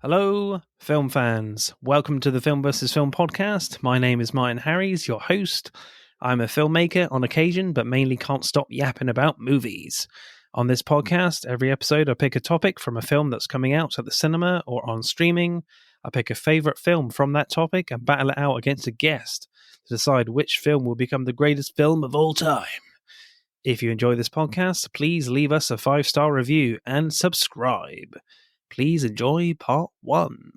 Hello, film fans. Welcome to the Film vs. Film podcast. My name is Martin Harries, your host. I'm a filmmaker on occasion, but mainly can't stop yapping about movies. On this podcast, every episode I pick a topic from a film that's coming out at the cinema or on streaming. I pick a favourite film from that topic and battle it out against a guest to decide which film will become the greatest film of all time. If you enjoy this podcast, please leave us a 5-star review and subscribe. Please enjoy part 1.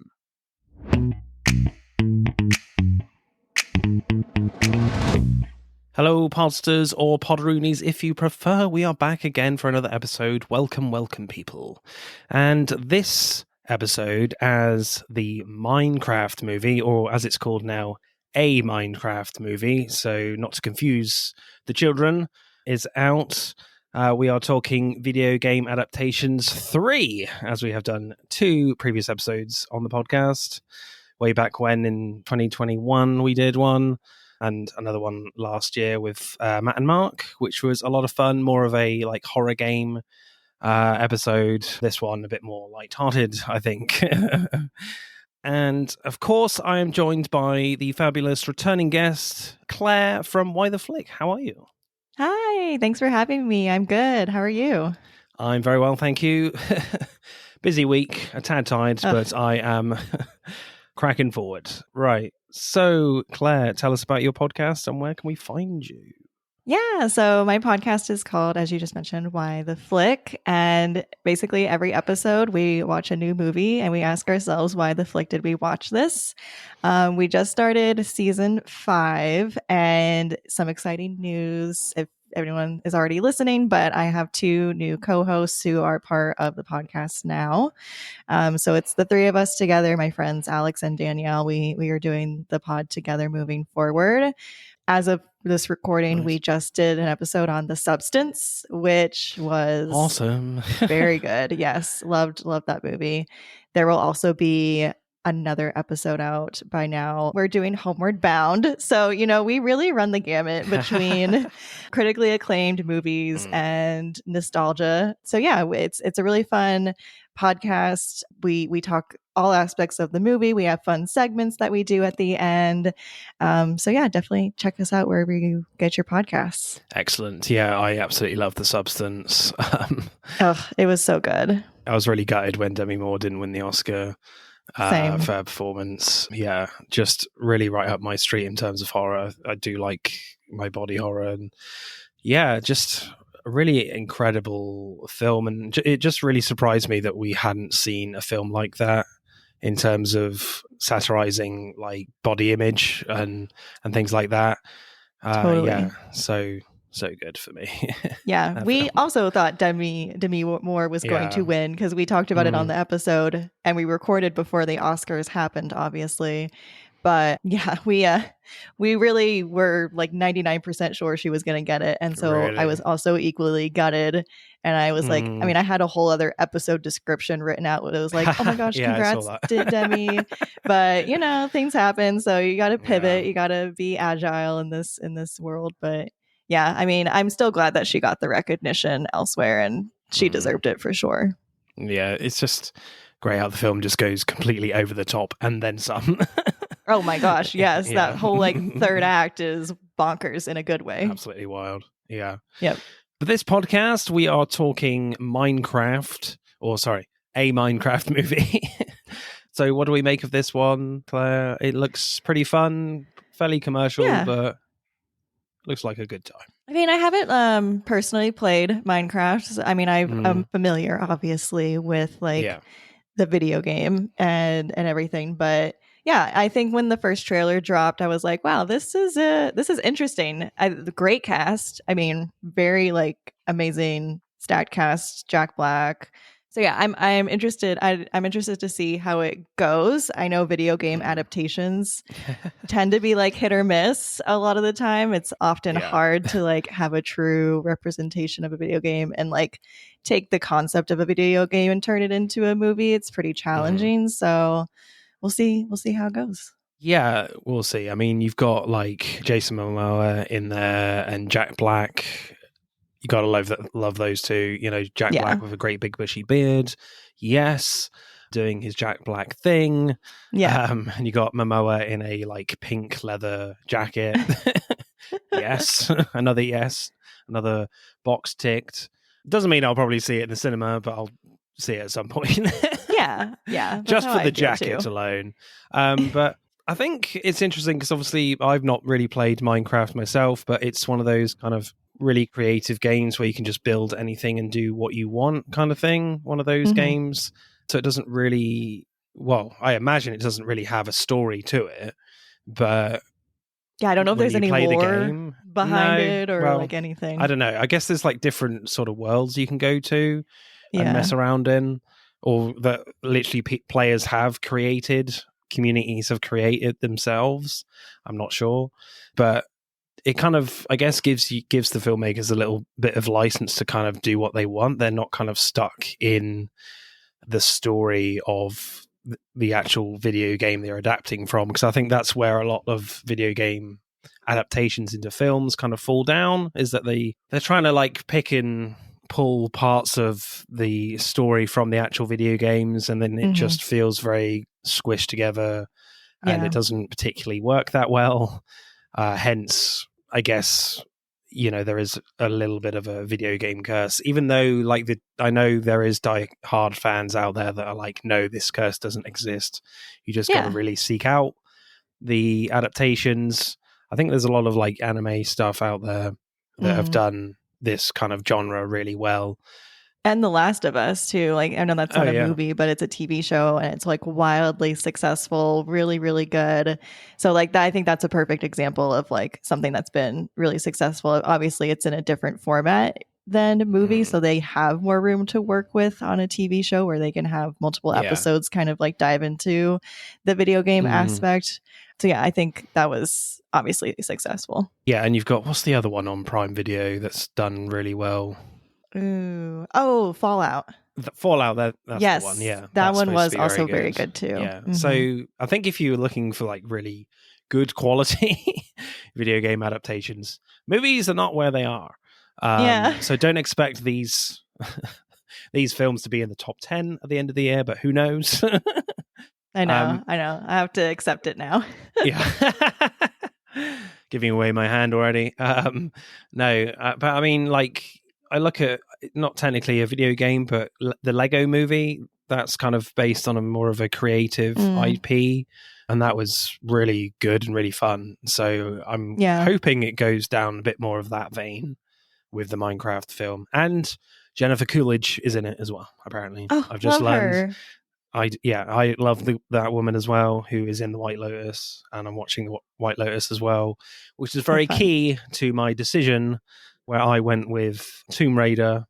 Hello, podsters or podroonies, if you prefer. We are back again for another episode. Welcome, welcome, people. And this episode, as the Minecraft movie, or as it's called now, a Minecraft movie, so not to confuse the children, is out. We are talking Video Game Adaptations 3, as we have done 2 previous episodes on the podcast. Way back when, in 2021, we did one, and another one last year with Matt and Mark, which was a lot of fun, more of a horror game episode. This one a bit more lighthearted, I think. And, of course, I am joined by the fabulous returning guest, Claire from Why the Flick. How are you? Hi, thanks for having me. I'm good. How are you? I'm very well, thank you. Busy week, a tad tired, but I am cracking forward. Right. So, Claire, tell us about your podcast and where can we find you? Yeah, so my podcast is called, as you just mentioned, Why the Flick. And basically every episode we watch a new movie and we ask ourselves, why the flick did we watch this? We just started season 5 and some exciting news if everyone is already listening, but I have 2 new co-hosts who are part of the podcast now. So it's the 3 of us together, my friends Alex and Danielle. We are doing the pod together moving forward. As of this recording, Nice. We just did an episode on The Substance, which was awesome. Very good. Yes, loved that movie. There will also be another episode out by now. We're doing Homeward Bound. So, we really run the gamut between critically acclaimed movies and nostalgia. So yeah, it's a really fun podcast. We talk all aspects of the movie. We have fun segments that we do at the end. So yeah, definitely check us out wherever you get your podcasts. Excellent. Yeah, I absolutely love The Substance. It was so good. I was really gutted when Demi Moore didn't win the Oscar for her performance. Yeah, just really right up my street in terms of horror. I do like my body horror, and yeah, just a really incredible film. And it just really surprised me that we hadn't seen a film like that in terms of satirizing body image and things like that. Totally. Yeah, so good for me. Yeah, we also thought Demi Moore was going to win because we talked about it on the episode and we recorded before the Oscars happened, obviously. But yeah, we really were 99% sure she was going to get it. And so Really? I was also equally gutted. And I was I had a whole other episode description written out. It was oh my gosh, congrats, Demi. But, things happen. So you got to pivot. You got to be agile in this world. But yeah, I'm still glad that she got the recognition elsewhere and she deserved it for sure. Yeah, it's just great how the film just goes completely over the top and then some. Oh my gosh, yes. That whole third act is bonkers in a good way. Absolutely wild. Yeah. Yep. For this podcast, we are talking Minecraft, a Minecraft movie. So what do we make of this one, Claire? It looks pretty fun, fairly commercial, but looks like a good time. I haven't personally played Minecraft. I'm familiar, obviously, with the video game and everything. But yeah, I think when the first trailer dropped, I was like, wow, this is interesting. The great cast. Very amazing stat cast. Jack Black. So yeah, I'm interested. I'm interested to see how it goes. I know video game adaptations tend to be hit or miss a lot of the time. It's often hard to have a true representation of a video game and take the concept of a video game and turn it into a movie. It's pretty challenging. So we'll see how it goes. Yeah, we'll see. You've got Jason Momoa in there and Jack Black. You gotta love those two. You know, Jack Black with a great big bushy beard. Yes, doing his Jack Black thing. Yeah. And you got Momoa in a like pink leather jacket. Yes, another box ticked. Doesn't mean I'll probably see it in the cinema, but I'll see it at some point. Yeah. Just for the jacket alone. But I think it's interesting because obviously I've not really played Minecraft myself, but it's one of those kind of really creative games where you can just build anything and do what you want kind of thing. One of those games. So it doesn't really, well, I imagine it doesn't really have a story to it, but yeah, I don't know if there's any lore behind it or well, like anything. I don't know. I guess there's like different sort of worlds you can go to and mess around in, or that literally players have created, communities have created themselves. I'm not sure, but it kind of, I guess, gives the filmmakers a little bit of license to kind of do what they want. They're not kind of stuck in the story of the actual video game they're adapting from, because I think that's where a lot of video game adaptations into films kind of fall down, is that they're trying to like pick and pull parts of the story from the actual video games, and then it just feels very squished together, and it doesn't particularly work that well. Hence, I guess, you know, there is a little bit of a video game curse, even though like I know there is die-hard fans out there that are like, no, this curse doesn't exist. You just got to really seek out the adaptations. I think there's a lot of like anime stuff out there that have done this kind of genre really well. And The Last of Us too. Like, I know that's not a movie, but it's a TV show, and it's like wildly successful, really, really good. So like that, I think that's a perfect example of like something that's been really successful. Obviously, it's in a different format than a movie, so they have more room to work with on a TV show where they can have multiple episodes kind of like dive into the video game aspect. So yeah, I think that was obviously successful. Yeah, and you've got, what's the other one on Prime Video that's done really well? Ooh. Oh, Fallout. Fallout, that's the one. Yeah, that one was also very good too. Yeah. So I think if you were looking for like really good quality video game adaptations, movies are not where they are. So don't expect these films to be in the top 10 at the end of the year, but who knows? I know. I have to accept it now. Yeah. Giving away my hand already. No, but I mean, like, I look at not technically a video game, but the Lego movie, that's kind of based on a more of a creative IP, and that was really good and really fun. So I'm hoping it goes down a bit more of that vein with the Minecraft film. And Jennifer Coolidge is in it as well, apparently. I've just learned. Her. I love that woman as well, who is in the White Lotus, and I'm watching the White Lotus as well, which is very key to my decision, where I went with Tomb Raider.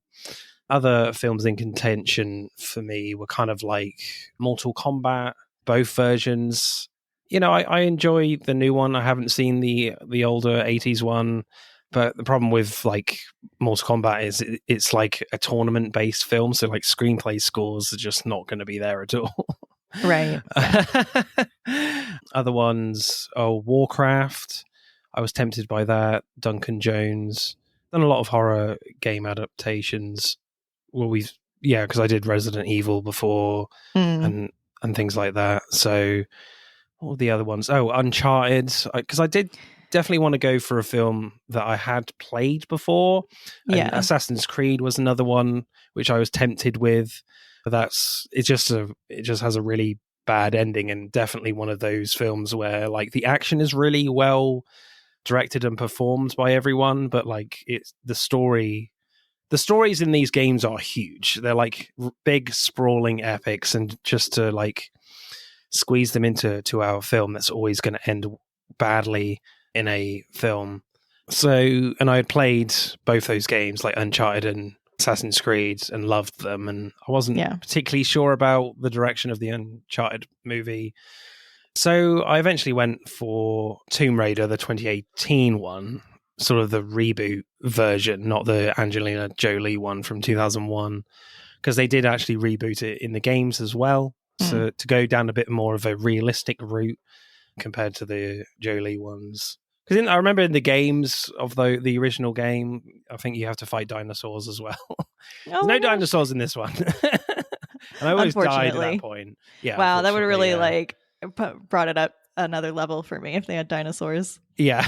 Other films in contention for me were kind of like Mortal Kombat, both versions. You know, I enjoy the new one. I haven't seen the older 80s one. But the problem with like Mortal Kombat is it's like a tournament based film, so like screenplay scores are just not going to be there at all. Right. Other ones, Warcraft. I was tempted by that. Duncan Jones. Done a lot of horror game adaptations. Well, because I did Resident Evil before and things like that. So what were the other ones? Uncharted, because I did definitely want to go for a film that I had played before. And Assassin's Creed was another one which I was tempted with, but it just has a really bad ending, and definitely one of those films where like the action is really well directed and performed by everyone, but like it's the stories in these games are huge. They're like big sprawling epics, and just to like squeeze them into our film, that's always going to end badly in a film. So, and I had played both those games, like Uncharted and Assassin's Creed, and loved them, and I wasn't particularly sure about the direction of the Uncharted movie. So I eventually went for Tomb Raider, the 2018 one, sort of the reboot version, not the Angelina Jolie one from 2001, because they did actually reboot it in the games as well. So to go down a bit more of a realistic route compared to the Jolie ones. Because I remember in the games of the original game, I think you have to fight dinosaurs as well. There's no dinosaurs in this one. And I always died at that point. Yeah. Wow, that would really brought it up another level for me if they had dinosaurs. Yeah.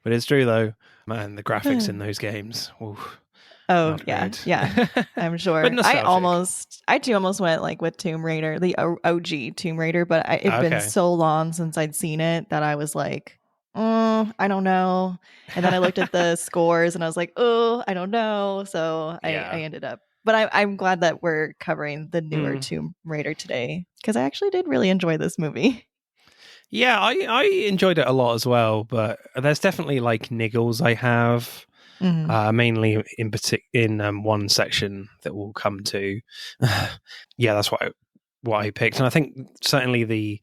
But it's true though. Man, the graphics in those games. Oof. Oh yeah, yeah, I'm sure. I too almost went like with Tomb Raider, the OG Tomb Raider, but it'd been so long since I'd seen it that I was like, I don't know. And then I looked at the scores and I was like, oh, I don't know. So I ended up, but I'm glad that we're covering the newer Tomb Raider today because I actually did really enjoy this movie. Yeah, I enjoyed it a lot as well, but there's definitely like niggles I have. Mainly in one section that we'll come to. Yeah, that's what I picked, and I think certainly the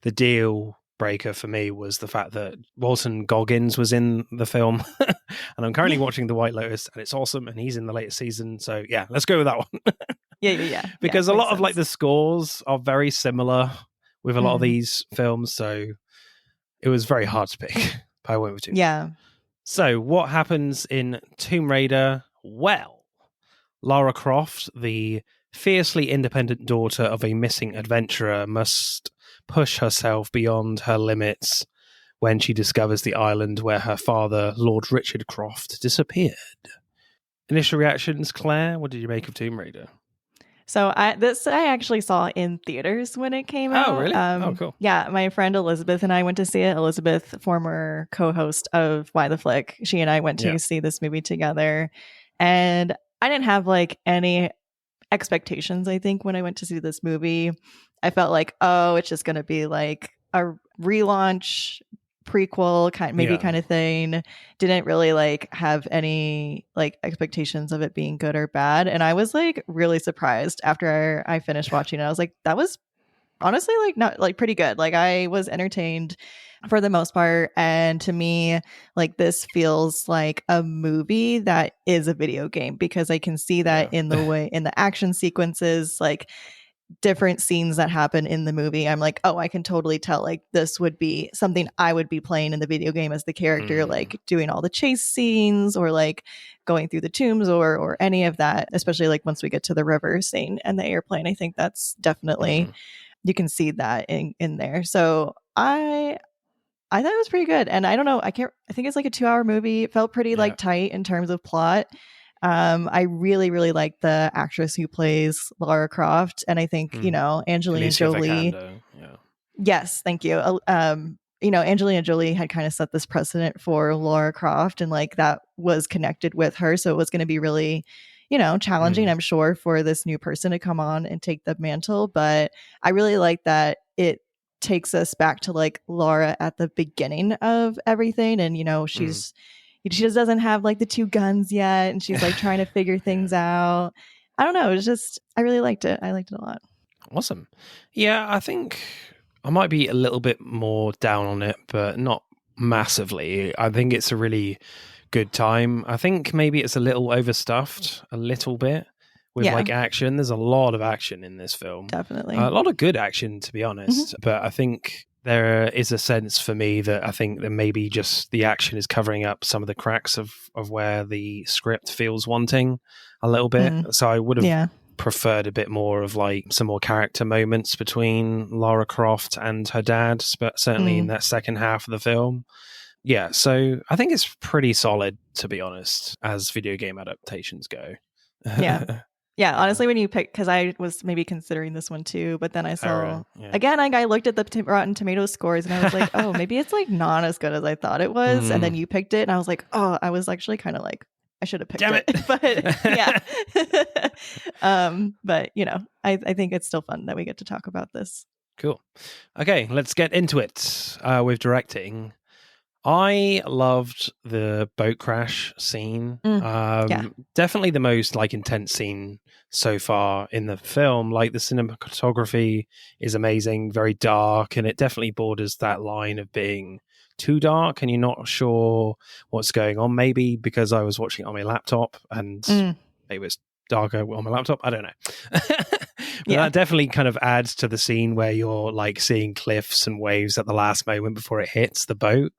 deal breaker for me was the fact that Walton Goggins was in the film, and I'm currently watching The White Lotus, and it's awesome, and he's in the latest season. So yeah, let's go with that one. Yeah. Because a lot of like the scores are very similar with a lot of these films, so it was very hard to pick. But I went with two. Yeah. So, what happens in Tomb Raider? Well, Lara Croft, the fiercely independent daughter of a missing adventurer, must push herself beyond her limits when she discovers the island where her father, Lord Richard Croft, disappeared. Initial reactions, Claire? What did you make of Tomb Raider? So I actually saw in theaters when it came out. Oh, really? Oh, cool. Yeah, my friend Elizabeth and I went to see it. Elizabeth, former co-host of Why the Flick, she and I went to see this movie together. And I didn't have like any expectations, I think, when I went to see this movie. I felt like, oh, it's just going to be like a relaunch prequel kind of thing. Didn't really like have any like expectations of it being good or bad, and I was like really surprised after I finished watching it. I was like, that was honestly like not like pretty good. Like I was entertained for the most part, and to me like this feels like a movie that is a video game because I can see that in the way in the action sequences, like different scenes that happen in the movie. I'm like, oh, I can totally tell like this would be something I would be playing in the video game as the character, like doing all the chase scenes or like going through the tombs or any of that, especially like once we get to the river scene and the airplane. I think that's definitely you can see that in there. So I thought it was pretty good. And I don't know, I think it's like a 2-hour movie. It felt pretty like tight in terms of plot. I really, really like the actress who plays Lara Croft, and I think Angelina Jolie. Yes, thank you. Angelina Jolie had kind of set this precedent for Lara Croft, and like that was connected with her, so it was going to be really, challenging, I'm sure, for this new person to come on and take the mantle. But I really like that it takes us back to like Lara at the beginning of everything, and she just doesn't have like the 2 guns yet, and she's like trying to figure things out. I don't know. It was just, I really liked it. I liked it a lot. Awesome. Yeah, I think I might be a little bit more down on it, but not massively. I think it's a really good time. I think maybe it's a little overstuffed, a little bit with like action. There's a lot of action in this film. Definitely. A lot of good action, to be honest. But I think there is a sense for me that I think that maybe just the action is covering up some of the cracks of where the script feels wanting a little bit. So I would have preferred a bit more of like some more character moments between Lara Croft and her dad, but certainly in that second half of the film. Yeah, so I think it's pretty solid, to be honest, as video game adaptations go. Yeah, honestly, when you pick, because I was maybe considering this one too, but then I saw again, like I looked at the Rotten Tomatoes scores and I was like, oh, maybe it's like not as good as I thought it was. And then you picked it, and I was like, oh, I was actually kind of like, I should have picked it. But yeah, but I think it's still fun that we get to talk about this. Cool. Okay, let's get into it with directing. I loved the boat crash scene. Definitely the most like intense scene so far in the film. Like the cinematography is amazing, very dark, and it definitely borders that line of being too dark and you're not sure what's going on. Maybe because I was watching it on my laptop and maybe it's darker on my laptop. I don't know. But that definitely kind of adds to the scene where you're like seeing cliffs and waves at the last moment before it hits the boat,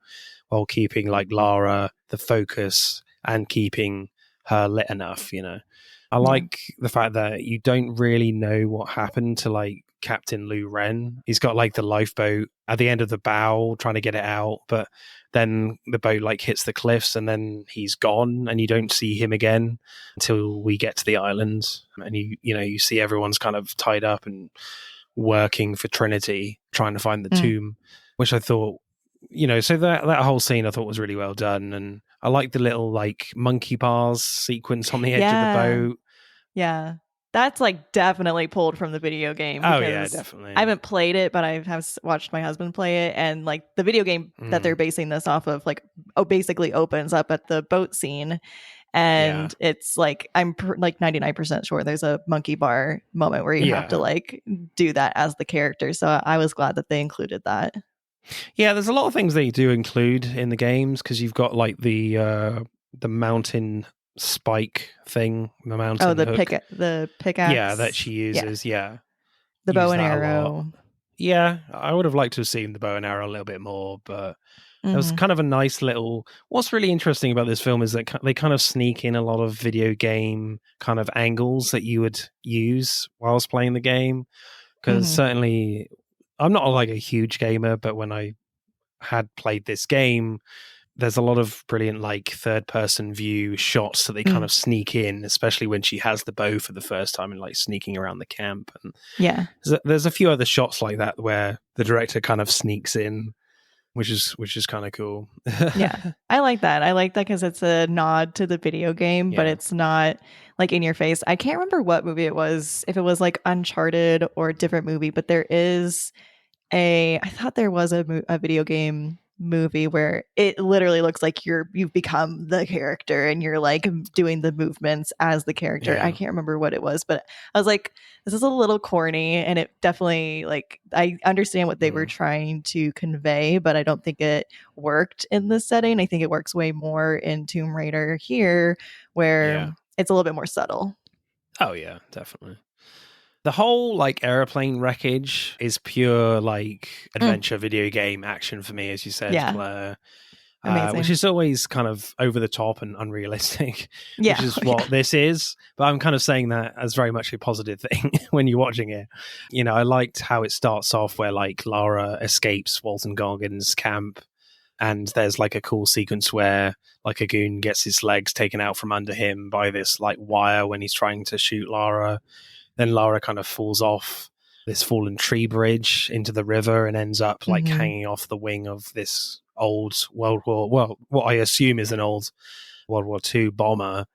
while keeping like Lara the focus and keeping her lit enough, you know. I like the fact that you don't really know what happened to like Captain Lou Ren. He's got like the lifeboat at the end of the bow trying to get it out, but then the boat like hits the cliffs and then he's gone and you don't see him again until we get to the island. And you see everyone's kind of tied up and working for Trinity, trying to find the tomb, which I thought, so that whole scene I thought was really well done. And I like the little like monkey bars sequence on the edge of the boat. Yeah. That's like definitely pulled from the video game. Oh yeah, definitely. I haven't played it, but I have watched my husband play it, and like the video game that they're basing this off of, like basically opens up at the boat scene, and it's like I'm like 99% sure there's a monkey bar moment where you have to like do that as the character. So I was glad that they included that. Yeah, there's a lot of things they do include in the games because you've got like the mountain spike thing, the mountain hook. The pickaxe. Yeah, that she uses. Yeah, the bow and arrow. Yeah, I would have liked to have seen the bow and arrow a little bit more, but it was kind of a nice little. What's really interesting about this film is that they kind of sneak in a lot of video game kind of angles that you would use whilst playing the game. Because certainly, I'm not like a huge gamer, but when I had played this game, there's a lot of brilliant like third person view shots that they kind of sneak in, especially when she has the bow for the first time and like sneaking around the camp. And there's a few other shots like that where the director kind of sneaks in, which is kind of cool. Yeah, I like that. I like that because it's a nod to the video game, but it's not like in your face. I can't remember what movie it was, if it was like Uncharted or a different movie, but there is I thought there was a video game movie where it literally looks like you've become the character and you're like doing the movements as the character. I can't remember what it was, but I was like, this is a little corny, and it definitely, like, I understand what they were trying to convey, but I don't think it worked in this setting. I think it works way more in Tomb Raider here, where it's a little bit more subtle. Oh yeah, definitely. The whole like airplane wreckage is pure like adventure video game action for me, as you said, Claire. Which is always kind of over the top and unrealistic, which is what this is. But I'm kind of saying that as very much a positive thing when you're watching it. I liked how it starts off where like Lara escapes Walton Goggins' camp, and there's like a cool sequence where like a goon gets his legs taken out from under him by this like wire when he's trying to shoot Lara. Then Lara kind of falls off this fallen tree bridge into the river and ends up like hanging off the wing of this old what I assume is an old World War II bomber,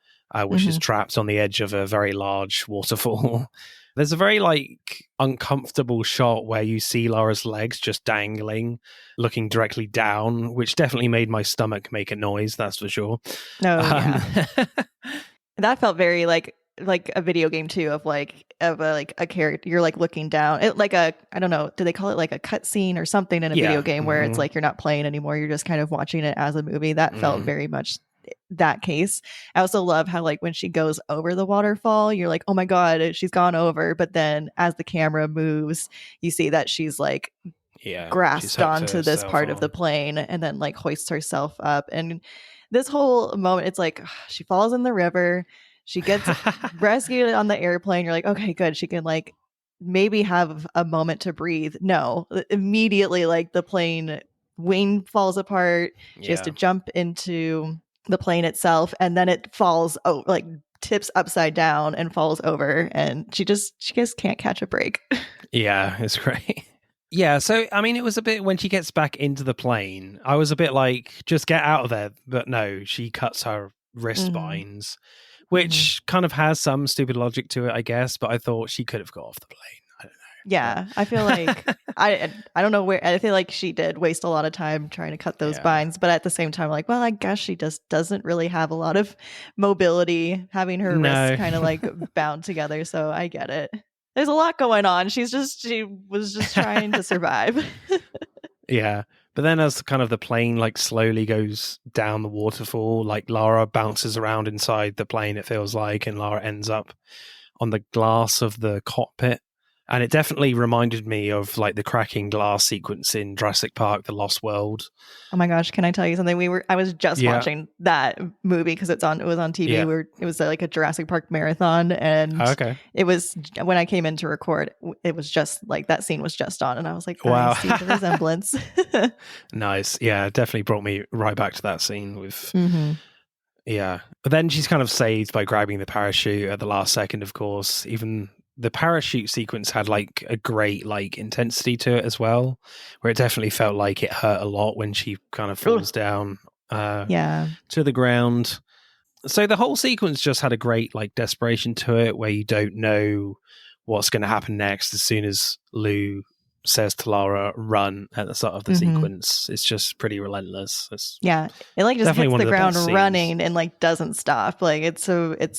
which is trapped on the edge of a very large waterfall. There's a very like uncomfortable shot where you see Lara's legs just dangling, looking directly down, which definitely made my stomach make a noise, that's for sure. That felt very like a video game too, of a character, you're like looking down it, like I don't know, do they call it like a cut scene or something in a video game where it's like you're not playing anymore, you're just kind of watching it as a movie. That felt very much that case. I also love how like when she goes over the waterfall, you're like, oh my god, she's gone over, but then as the camera moves, you see that she's like grasped onto this part of the plane and then like hoists herself up. And this whole moment, it's like she falls in the river, she gets rescued on the airplane. You're like, okay, good. She can like maybe have a moment to breathe. No, immediately like the plane wing falls apart. She has to jump into the plane itself, and then it falls like tips upside down and falls over, and she just can't catch a break. Yeah, it's great. Yeah, so I mean, it was a bit when she gets back into the plane, I was a bit like, just get out of there. But no, she cuts her wrist spines, which kind of has some stupid logic to it, I guess. But I thought she could have got off the plane. I don't know. Yeah, I feel like I don't know where. I feel like she did waste a lot of time trying to cut those spines, but at the same time, like, well, I guess she just doesn't really have a lot of mobility, having her wrists kind of like bound together. So I get it. There's a lot going on. She was just trying to survive. Yeah. But then as kind of the plane like slowly goes down the waterfall, like Lara bounces around inside the plane, it feels like, and Lara ends up on the glass of the cockpit. And it definitely reminded me of like the cracking glass sequence in Jurassic Park: The Lost World. Oh my gosh, can I tell you something? I was just watching that movie because it was on TV. Yeah. It was like a Jurassic Park marathon, and it was when I came in to record, it was just like that scene was just on, and I was like, wow. I see the resemblance. Nice. Yeah, definitely brought me right back to that scene with yeah. But then she's kind of saved by grabbing the parachute at the last second, of course. Even the parachute sequence had like a great like intensity to it as well, where it definitely felt like it hurt a lot when she kind of falls down to the ground. So the whole sequence just had a great like desperation to it, where you don't know what's going to happen next. As soon as Lou says to Lara, run at the start of the sequence, it's just pretty relentless. It like just hits the ground running and like doesn't stop. Like it's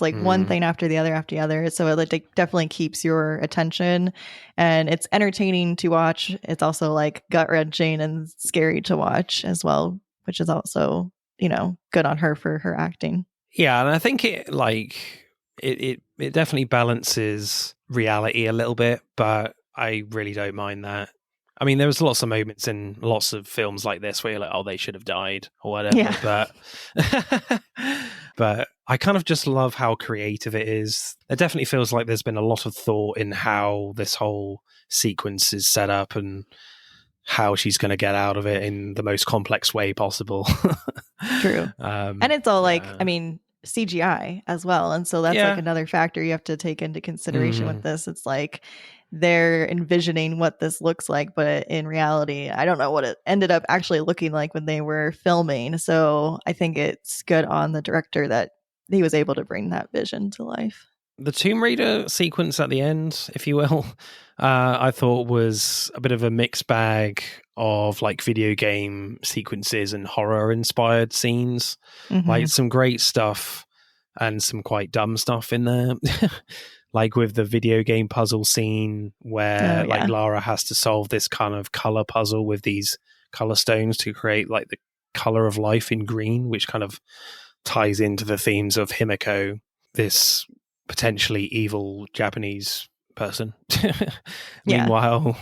like one thing after the other. So it like definitely keeps your attention, and it's entertaining to watch. It's also like gut wrenching and scary to watch as well, which is also, you know, good on her for her acting. Yeah, and I think it like it definitely balances reality a little bit, but I really don't mind that. I mean, there was lots of moments in lots of films like this where you're like, oh, they should have died or whatever. Yeah. But I kind of just love how creative it is. It definitely feels like there's been a lot of thought in how this whole sequence is set up and how she's going to get out of it in the most complex way possible. True. And it's all like, I mean, CGI as well. And so that's like another factor you have to take into consideration with this. It's like they're envisioning what this looks like, but in reality, I don't know what it ended up actually looking like when they were filming. So I think it's good on the director that he was able to bring that vision to life. The Tomb Raider sequence at the end, if you will, I thought was a bit of a mixed bag of like video game sequences and horror inspired scenes. Like some great stuff and some quite dumb stuff in there. Like with the video game puzzle scene where like Lara has to solve this kind of color puzzle with these color stones to create like the color of life in green, which kind of ties into the themes of Himiko, this potentially evil Japanese person. Meanwhile,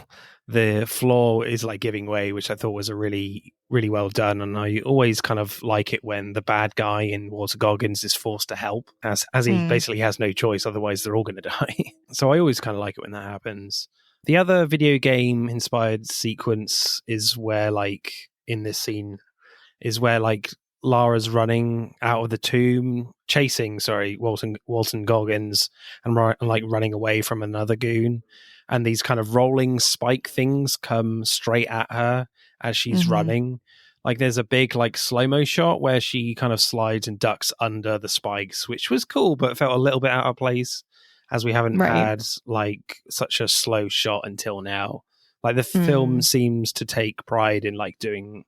the floor is like giving way, which I thought was a really, really well done. And I always kind of like it when the bad guy in Walter Goggins is forced to help, as he basically has no choice, otherwise they're all going to die. So I always kind of like it when that happens. The other video game inspired sequence is where like in this scene is where like Lara's running out of the tomb, chasing Walton Goggins, and like running away from another goon, and these kind of rolling spike things come straight at her as she's running. Like there's a big like slow-mo shot where she kind of slides and ducks under the spikes, which was cool, but felt a little bit out of place, as we haven't had like such a slow shot until now. Like the film seems to take pride in like doing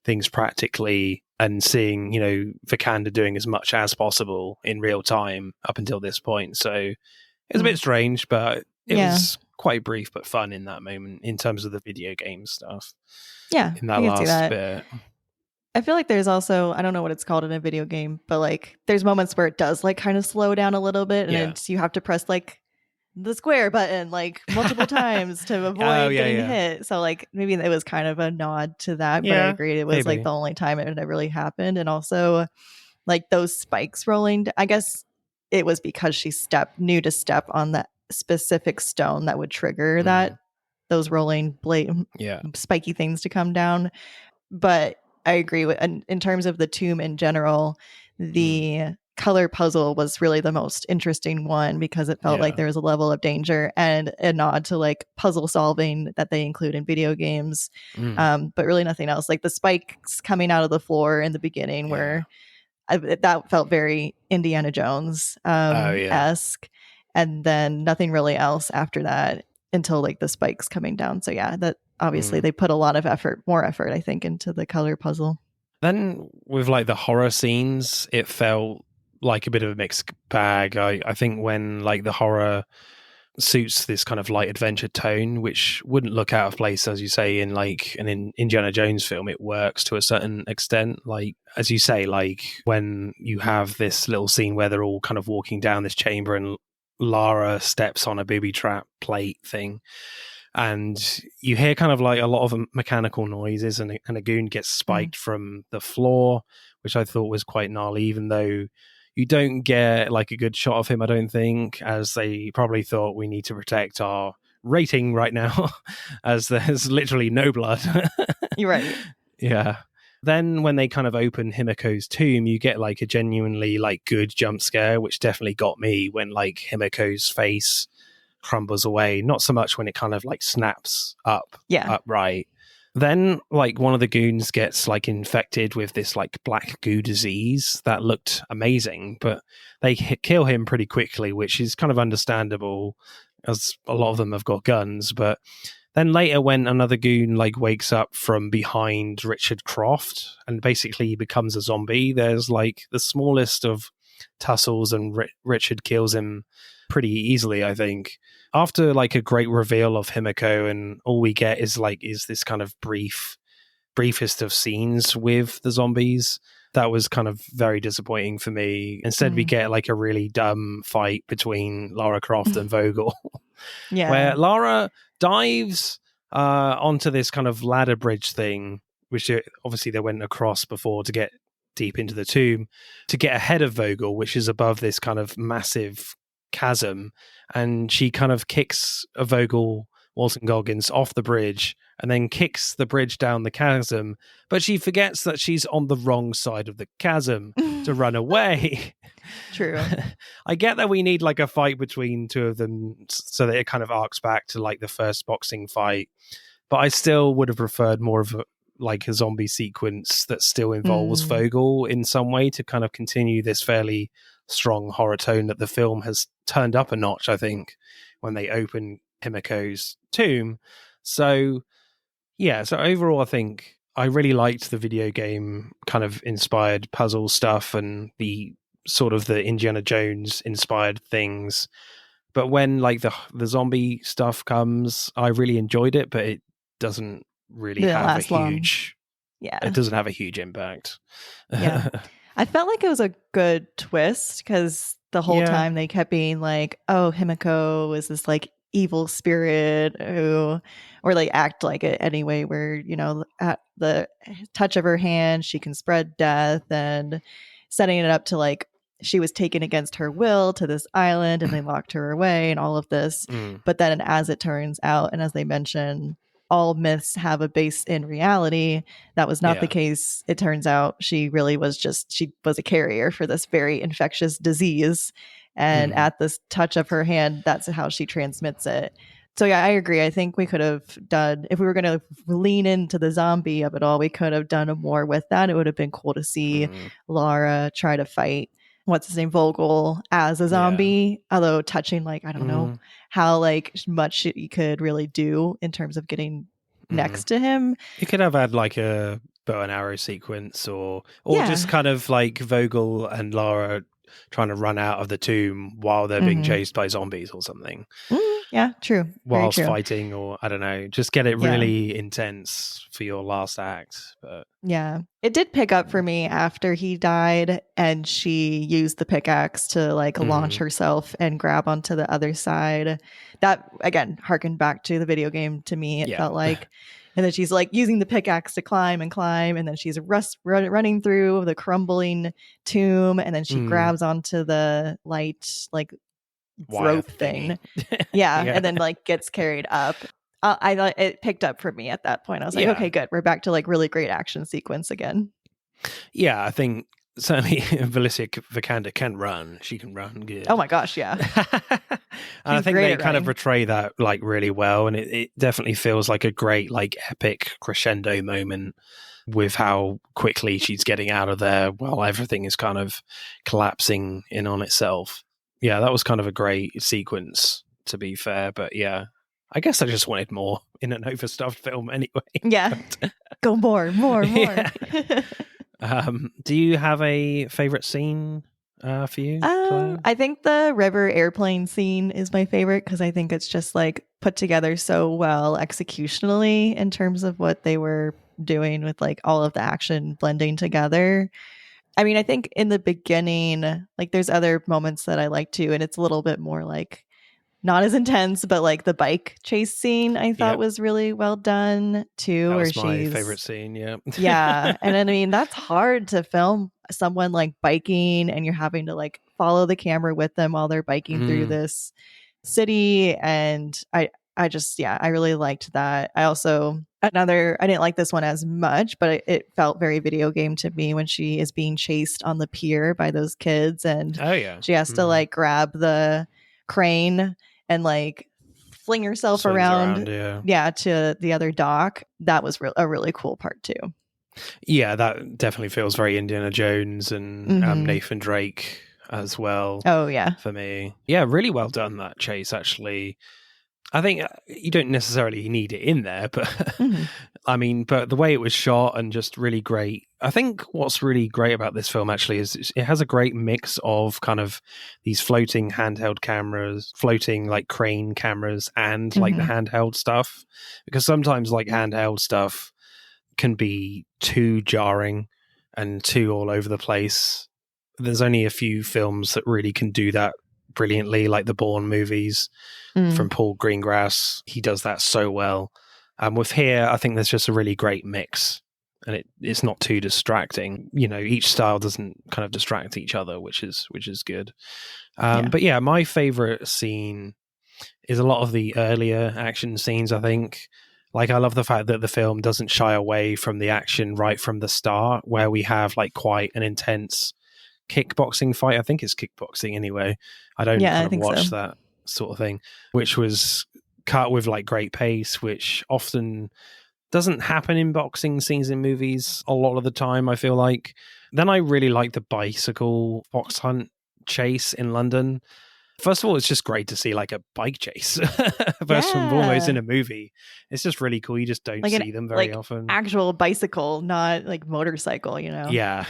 things practically and seeing, you know, Vikander doing as much as possible in real time up until this point. So it was a bit strange, but it was quite brief but fun in that moment in terms of the video game stuff. Yeah, in that last bit. I feel like there's also, I don't know what it's called in a video game, but like there's moments where it does like kind of slow down a little bit, and you have to press like the square button like multiple times to avoid getting hit. So like maybe it was kind of a nod to that, but I agreed it was like the only time it had really happened. And also like those spikes rolling, I guess it was because she knew to step on that specific stone that would trigger that those rolling spiky things to come down. But I agree with, in terms of the tomb in general, the color puzzle was really the most interesting one because it felt like there was a level of danger and a nod to like puzzle solving that they include in video games, but really nothing else. Like the spikes coming out of the floor in the beginning where that felt very Indiana Jones esque, and then nothing really else after that until like the spikes coming down. So yeah, that obviously they put a lot of more effort I think into the color puzzle. Then with like the horror scenes, it felt like a bit of a mixed bag. I think when like the horror suits this kind of light adventure tone, which wouldn't look out of place, as you say, in like an Indiana Jones film, it works to a certain extent. Like, as you say, like when you have this little scene where they're all kind of walking down this chamber and Lara steps on a booby trap plate thing, and you hear kind of like a lot of mechanical noises, and a goon gets spiked from the floor, which I thought was quite gnarly, even though you don't get like a good shot of him, I don't think, as they probably thought we need to protect our rating right now, as there's literally no blood. You're right. Yeah. Then when they kind of open Himiko's tomb, you get like a genuinely like good jump scare, which definitely got me when like Himiko's face crumbles away. Not so much when it kind of like snaps upright. Then like one of the goons gets like infected with this like black goo disease that looked amazing, but they kill him pretty quickly, which is kind of understandable as a lot of them have got guns. But then later, when another goon like wakes up from behind Richard Croft and basically becomes a zombie, there's like the smallest of tussles, and Richard kills him pretty easily, I think. After like a great reveal of Himiko, and all we get is this kind of briefest of scenes with the zombies. That was kind of very disappointing for me. Instead, we get like a really dumb fight between Lara Croft and Vogel, where Lara dives onto this kind of ladder bridge thing, which obviously they went across before to get deep into the tomb, to get ahead of Vogel, which is above this kind of massive chasm, and she kind of kicks a Vogel Walton Goggins off the bridge and then kicks the bridge down the chasm, but she forgets that she's on the wrong side of the chasm to run away. True. I get that we need like a fight between two of them so that it kind of arcs back to like the first boxing fight, but I still would have preferred more of a zombie sequence that still involves Vogel in some way to kind of continue this fairly strong horror tone that the film has turned up a notch, I think, when they open Himiko's tomb. So yeah, so overall I think I really liked the video game kind of inspired puzzle stuff and the sort of the Indiana Jones inspired things. But when like the zombie stuff comes, I really enjoyed it, but it doesn't really have a huge it doesn't have a huge impact. Yeah. I felt like it was a good twist because the whole time they kept being like, oh, Himiko is this like evil spirit who, or like act like it anyway, where, you know, at the touch of her hand, she can spread death, and setting it up to like she was taken against her will to this island and they locked her away and all of this. But then as it turns out, and as they mention, all myths have a base in reality. That was not the case. It turns out she really was she was a carrier for this very infectious disease. And at this touch of her hand, that's how she transmits it. So yeah, I agree. I think we could have done, if we were going to lean into the zombie of it all, we could have done more with that. It would have been cool to see Lara try to fight what's his name, Vogel, as a zombie, although touching like, I don't know how like much you could really do in terms of getting next to him. You could have had like a bow and arrow sequence or just kind of like Vogel and Lara trying to run out of the tomb while they're being chased by zombies or something. Yeah, true. Whilst fighting, or I don't know, just get it really intense for your last act. But yeah, it did pick up for me after he died and she used the pickaxe to like launch herself and grab onto the other side. That again harkened back to the video game to me. It felt like, and then she's like using the pickaxe to climb, and then she's running through the crumbling tomb, and then she grabs onto the light like rope thing. And then like gets carried up. I thought it picked up for me at that point. I was like, okay, good. We're back to like really great action sequence again. Yeah, I think certainly Felicia Vikander can run. She can run good. Oh my gosh, yeah. And I think they kind of portray that like really well, and it definitely feels like a great like epic crescendo moment with how quickly she's getting out of there while everything is kind of collapsing in on itself. Yeah, that was kind of a great sequence, to be fair. But yeah, I guess I just wanted more in an overstuffed film anyway. Yeah. Go more. Yeah. Do you have a favorite scene for you? I think the river airplane scene is my favorite because I think it's just like put together so well executionally in terms of what they were doing with like all of the action blending together. I mean, I think in the beginning, like there's other moments that I like too, and it's a little bit more like not as intense, but like the bike chase scene I thought was really well done too. That where was my favorite scene. Yeah. Yeah. And I mean, that's hard to film someone like biking and you're having to like follow the camera with them while they're biking through this city. And I just, yeah, I really liked that. I didn't like this one as much, but it felt very video game to me when she is being chased on the pier by those kids and she has to like grab the crane and like fling herself around to the other dock. That was a really cool part too. Yeah, that definitely feels very Indiana Jones and Nathan Drake as well. Oh yeah, for me. Yeah, really well done, that chase, actually. I think you don't necessarily need it in there, but I mean, but the way it was shot and just really great. I think what's really great about this film actually is it has a great mix of kind of these floating handheld cameras, floating like crane cameras, and like the handheld stuff. Because sometimes like handheld stuff can be too jarring and too all over the place. There's only a few films that really can do that brilliantly, like the Bourne movies from Paul Greengrass. He does that so well. With here, I think there's just a really great mix, and it's not too distracting. You know, each style doesn't kind of distract each other, which is good. But yeah, my favorite scene is a lot of the earlier action scenes, I think. Like, I love the fact that the film doesn't shy away from the action right from the start, where we have like quite an intense kickboxing fight. I think it's kickboxing anyway. I don't watch that sort of thing, which was cut with like great pace, which often doesn't happen in boxing scenes in movies a lot of the time, I feel like. Then I really like the bicycle fox hunt chase in London. First of all, it's just great to see like a bike chase first and foremost in a movie. It's just really cool. You just don't see them very often. Actual bicycle, not like motorcycle, you know? Yeah.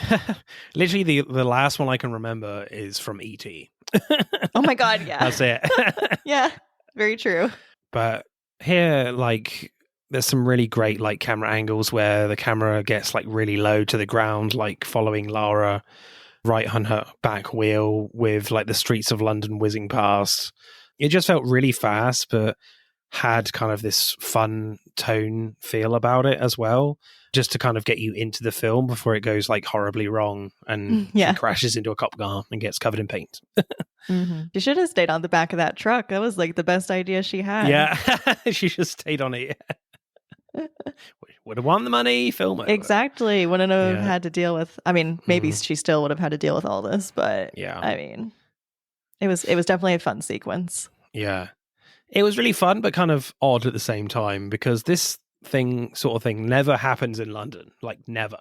Literally the last one I can remember is from E.T. Oh my God, yeah. That's it. Yeah, very true. But here, like, there's some really great like camera angles where the camera gets like really low to the ground, like following Lara right on her back wheel with like the streets of London whizzing past. It just felt really fast, but had kind of this fun tone feel about it as well, just to kind of get you into the film before it goes like horribly wrong and she crashes into a cop car and gets covered in paint. She should have stayed on the back of that truck. That was like the best idea she had. Yeah, she just stayed on it. Would have won the money, film it. Exactly. Wouldn't have had to deal with, I mean, maybe she still would have had to deal with all this, but yeah, I mean, it was definitely a fun sequence. Yeah. It was really fun, but kind of odd at the same time, because this sort of thing never happens in London. Like, never.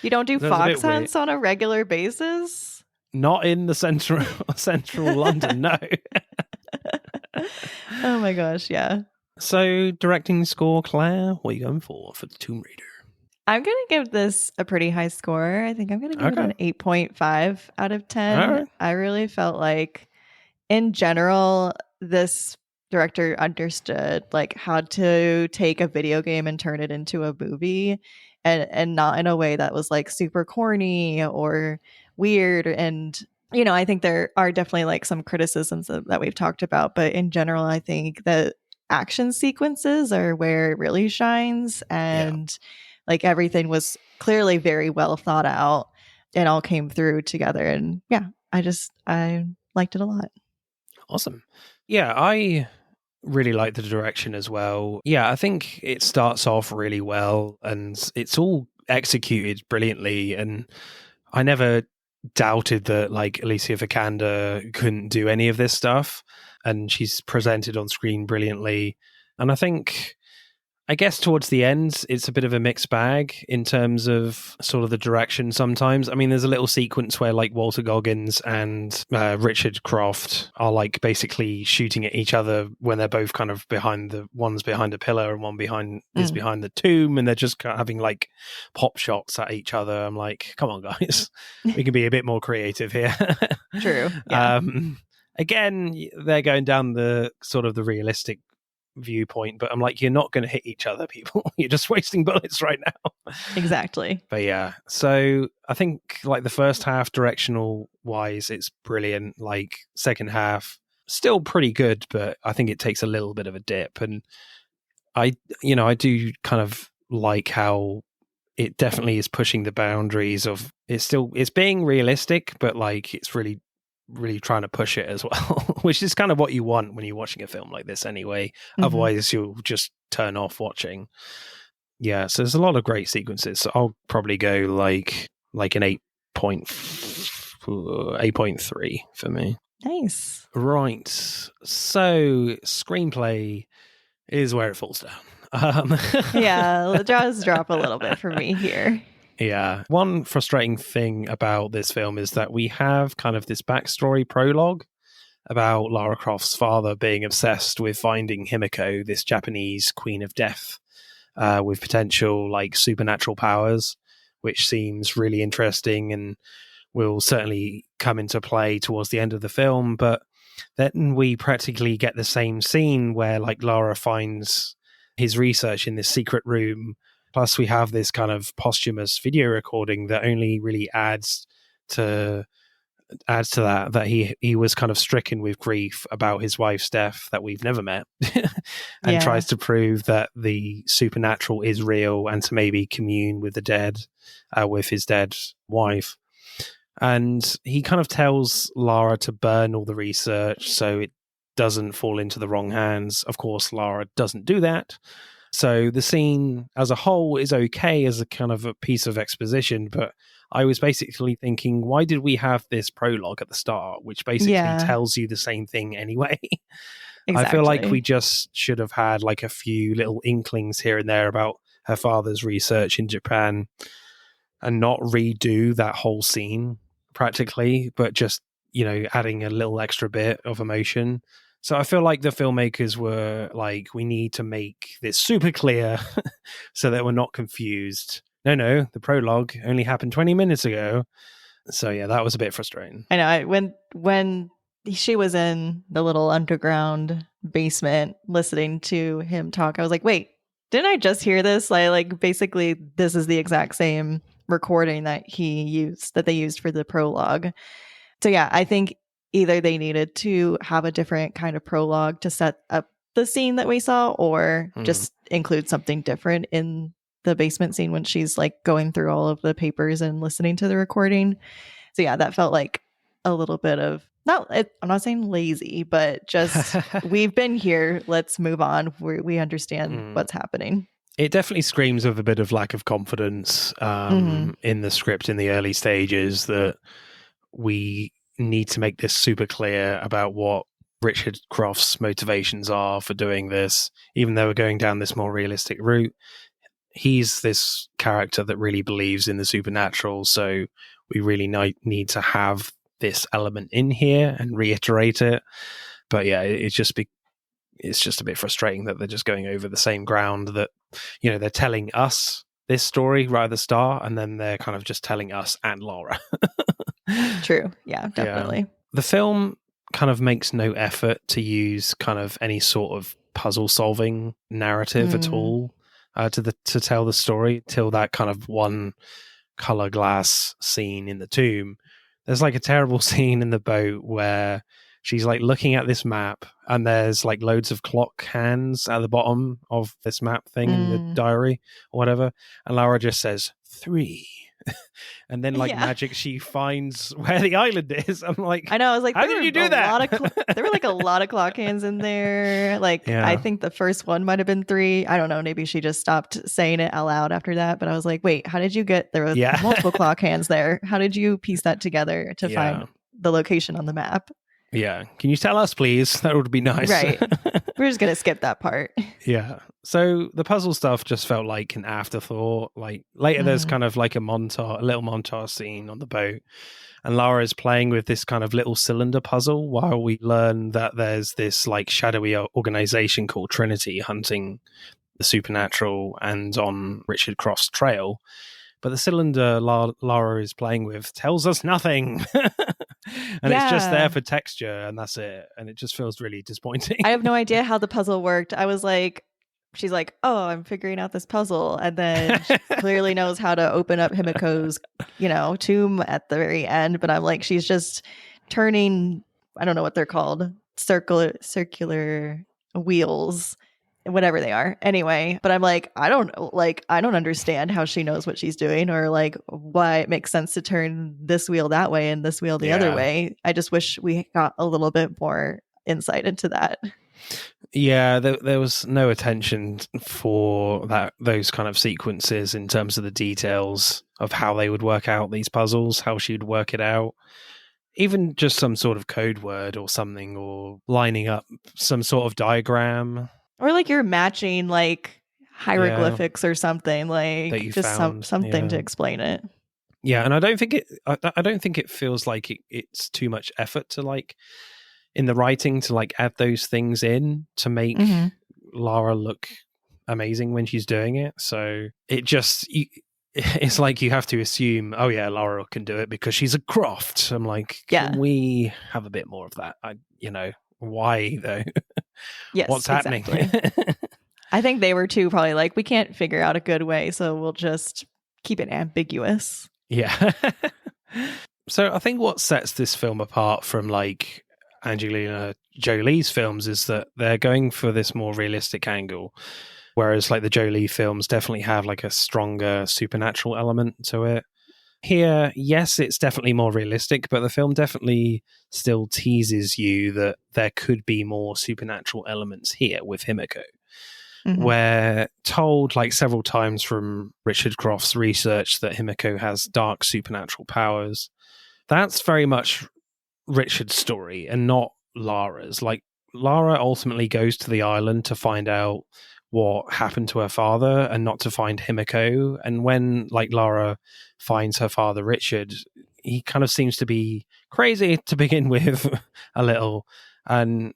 You don't do fox hunts on a regular basis? Not in the central London, no. Oh my gosh, yeah. So, directing score, Claire, what are you going for the Tomb Raider? I'm going to give this a pretty high score. I think I'm going to give it an 8.5 out of 10. Right. I really felt like, in general, this director understood like how to take a video game and turn it into a movie, and not in a way that was like super corny or weird. And, you know, I think there are definitely like some criticisms that we've talked about, but in general, I think that action sequences are where it really shines, and like everything was clearly very well thought out and all came through together. And yeah, I liked it a lot. Awesome. Yeah, I really like the direction as well. Yeah, I think it starts off really well and it's all executed brilliantly, and I never doubted that like Alicia Vikander couldn't do any of this stuff, and she's presented on screen brilliantly. And I guess towards the end, it's a bit of a mixed bag in terms of sort of the direction sometimes. I mean, there's a little sequence where like Walter Goggins and Richard Croft are like basically shooting at each other when they're both kind of one's behind a pillar and one is behind the tomb, and they're just having like pop shots at each other. I'm like, come on, guys, we can be a bit more creative here. True. Yeah. Again, they're going down the sort of the realistic viewpoint, but I'm like, you're not going to hit each other, people. You're just wasting bullets right now. Exactly. But yeah, so I think like the first half, directional wise, it's brilliant. Like second half, still pretty good, but I think it takes a little bit of a dip. And I do kind of like how it definitely is pushing the boundaries of it's being realistic, but like it's really trying to push it as well, which is kind of what you want when you're watching a film like this anyway. Mm-hmm. Otherwise you'll just turn off watching. Yeah, so there's a lot of great sequences. So I'll probably go like an 8.3 for me. Nice. Right. So screenplay is where it falls down. Yeah, the jaws drop a little bit for me here. Yeah. One frustrating thing about this film is that we have kind of this backstory prologue about Lara Croft's father being obsessed with finding Himiko, this Japanese queen of death, with potential like supernatural powers, which seems really interesting and will certainly come into play towards the end of the film. But then we practically get the same scene where like Lara finds his research in this secret room. Plus we have this kind of posthumous video recording that only really adds to that he was kind of stricken with grief about his wife's death that we've never met and tries to prove that the supernatural is real and to maybe commune with the dead, with his dead wife. And he kind of tells Lara to burn all the research so it doesn't fall into the wrong hands. Of course, Lara doesn't do that. So the scene as a whole is okay as a kind of a piece of exposition, but I was basically thinking, why did we have this prologue at the start, which basically tells you the same thing anyway? Exactly. I feel like we just should have had like a few little inklings here and there about her father's research in Japan and not redo that whole scene practically, but just, adding a little extra bit of emotion. So I feel like the filmmakers were like, we need to make this super clear so that we're not confused. No, the prologue only happened 20 minutes ago. So yeah, that was a bit frustrating. I know. When she was in the little underground basement listening to him talk, I was like, wait, didn't I just hear this? Like basically this is the exact same recording that they used for the prologue. So yeah, I think either they needed to have a different kind of prologue to set up the scene that we saw, or just include something different in the basement scene when she's like going through all of the papers and listening to the recording. So yeah, that felt like a little bit of I'm not saying lazy, but just we've been here, let's move on. We understand what's happening. It definitely screams of a bit of lack of confidence in the script in the early stages, that we need to make this super clear about what Richard Croft's motivations are for doing this, even though we're going down this more realistic route. He's this character that really believes in the supernatural, so we really need to have this element in here and reiterate it. But yeah, it's just a bit frustrating that they're just going over the same ground, that they're telling us this story right at the start, and then they're kind of just telling us and Laura. True. Yeah, definitely. Yeah. The film kind of makes no effort to use kind of any sort of puzzle solving narrative at all to tell the story, till that kind of one color glass scene in the tomb. There's like a terrible scene in the boat where she's like looking at this map and there's like loads of clock hands at the bottom of this map thing in the diary or whatever, and Laura just says 3. And then magic, she finds where the island is. I'm like, I know, I was like, how did you do that? There were like a lot of clock hands in there. Like, I think the first one might have been 3. I don't know, maybe she just stopped saying it out loud after that. But I was like, wait, how did you there were multiple clock hands there? How did you piece that together to find the location on the map? Yeah. Can you tell us, please? That would be nice. Right. We're just going to skip that part. Yeah. So the puzzle stuff just felt like an afterthought. Like later there's kind of like a little montage scene on the boat, and Laura's playing with this kind of little cylinder puzzle while we learn that there's this like shadowy organization called Trinity hunting the supernatural and on Richard Croft's trail. But the cylinder Lara is playing with tells us nothing. And it's just there for texture, and that's it. And it just feels really disappointing. I have no idea how the puzzle worked. I was like, she's like, oh, I'm figuring out this puzzle. And then she clearly knows how to open up Himiko's, tomb at the very end. But I'm like, she's just turning, I don't know what they're called, circular wheels, whatever they are. Anyway, but I'm like, I don't understand how she knows what she's doing, or like why it makes sense to turn this wheel that way and this wheel the other way. I just wish we got a little bit more insight into that. Yeah, there was no attention for those kind of sequences in terms of the details of how they would work out these puzzles, how she'd work it out. Even just some sort of code word or something, or lining up some sort of diagram. Or like you're matching like hieroglyphics or something, like that you just found, something to explain it. Yeah, and I don't think it feels like it's too much effort to like in the writing to like add those things in to make Lara look amazing when she's doing it. So it just it's like you have to assume, oh yeah, Lara can do it because she's a Croft. I'm like, can we have a bit more of that? Why though? Yes, what's happening? Exactly. I think they were too probably like, we can't figure out a good way, so we'll just keep it ambiguous. Yeah. So I think what sets this film apart from like Angelina Jolie's films is that they're going for this more realistic angle, whereas like the Jolie films definitely have like a stronger supernatural element to it. Here, yes, it's definitely more realistic, but the film definitely still teases you that there could be more supernatural elements here with Himiko. We're told like several times from Richard Croft's research that Himiko has dark supernatural powers. That's very much Richard's story and not Lara's. Like, Lara ultimately goes to the island to find out what happened to her father and not to find Himiko. And when like Lara finds her father Richard, he kind of seems to be crazy to begin with a little, and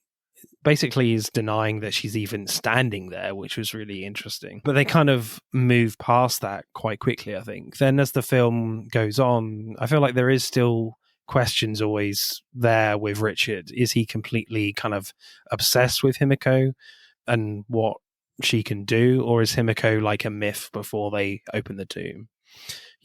basically is denying that she's even standing there, which was really interesting. But they kind of move past that quite quickly, I think. Then as the film goes on, I feel like there is still questions always there with Richard. Is he completely kind of obsessed with Himiko and what she can do, or is Himiko like a myth before they open the tomb?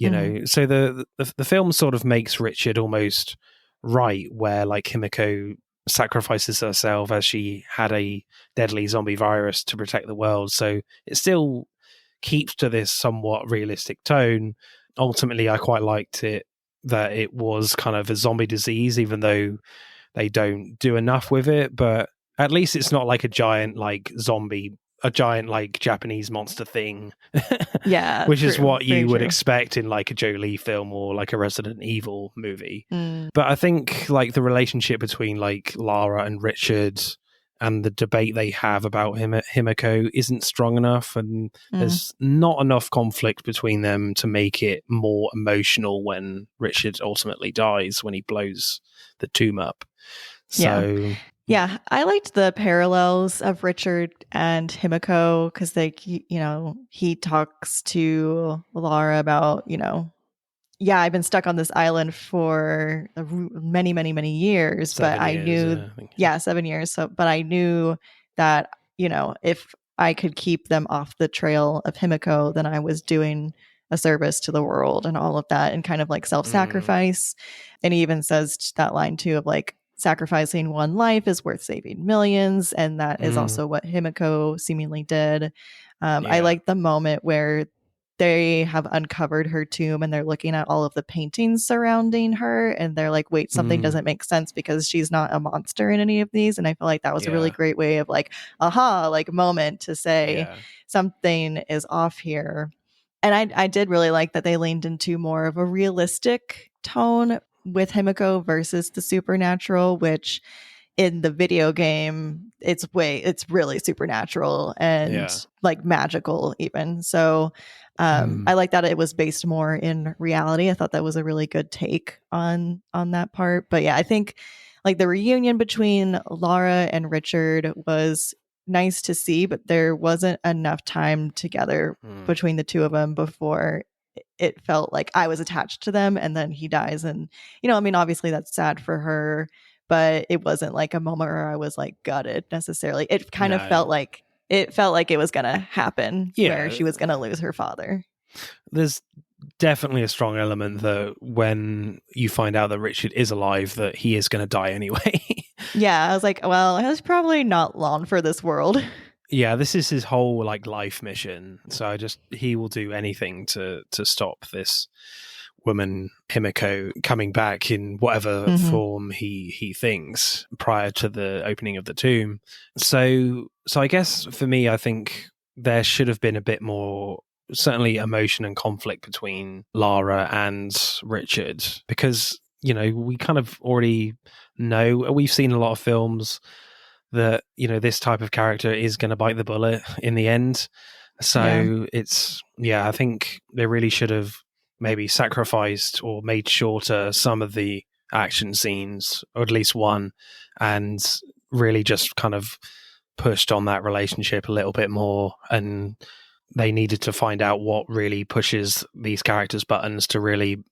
So the film sort of makes Richard almost right, where like Himiko sacrifices herself as she had a deadly zombie virus to protect the world. So it still keeps to this somewhat realistic tone. Ultimately, I quite liked it that it was kind of a zombie disease, even though they don't do enough with it. But at least it's not like a giant like zombie, a giant like Japanese monster thing. Yeah, which is what you would expect in like a Jolie film or like a Resident Evil movie. But I think like the relationship between like Lara and Richard and the debate they have about Himiko isn't strong enough, and there's not enough conflict between them to make it more emotional when Richard ultimately dies, when he blows the tomb up. So yeah, I liked the parallels of Richard and Himiko because he talks to Lara about, I've been stuck on this island for many, many, many years, but I knew, 7 years. So, but I knew that, if I could keep them off the trail of Himiko, then I was doing a service to the world and all of that, and kind of like self-sacrifice. And he even says that line too of like, sacrificing one life is worth saving millions, and that is also what Himiko seemingly did. I like the moment where they have uncovered her tomb and they're looking at all of the paintings surrounding her, and they're like, wait, something doesn't make sense because she's not a monster in any of these. And I feel like that was a really great way of like, aha, like moment to say something is off here. And I did really like that they leaned into more of a realistic tone with Himiko versus the supernatural, which in the video game it's really supernatural and like magical even. So I like that it was based more in reality. I thought that was a really good take on that part. But yeah, I think like the reunion between Lara and Richard was nice to see, but there wasn't enough time together between the two of them before it felt like I was attached to them, and then he dies, and I mean, obviously that's sad for her, but it wasn't like a moment where I was like gutted necessarily. It kind of felt like it was gonna happen, where she was gonna lose her father. There's definitely a strong element that when you find out that Richard is alive, that he is going to die anyway. Yeah, I was like, well, it's probably not long for this world. Yeah, this is his whole like life mission. So he will do anything to stop this woman Himiko coming back in whatever form he thinks prior to the opening of the tomb. So I guess for me, I think there should have been a bit more, certainly, emotion and conflict between Lara and Richard, because we kind of already know, we've seen a lot of films that this type of character is going to bite the bullet in the end. So I think they really should have maybe sacrificed or made shorter some of the action scenes, or at least one, and really just kind of pushed on that relationship a little bit more. And they needed to find out what really pushes these characters' buttons to really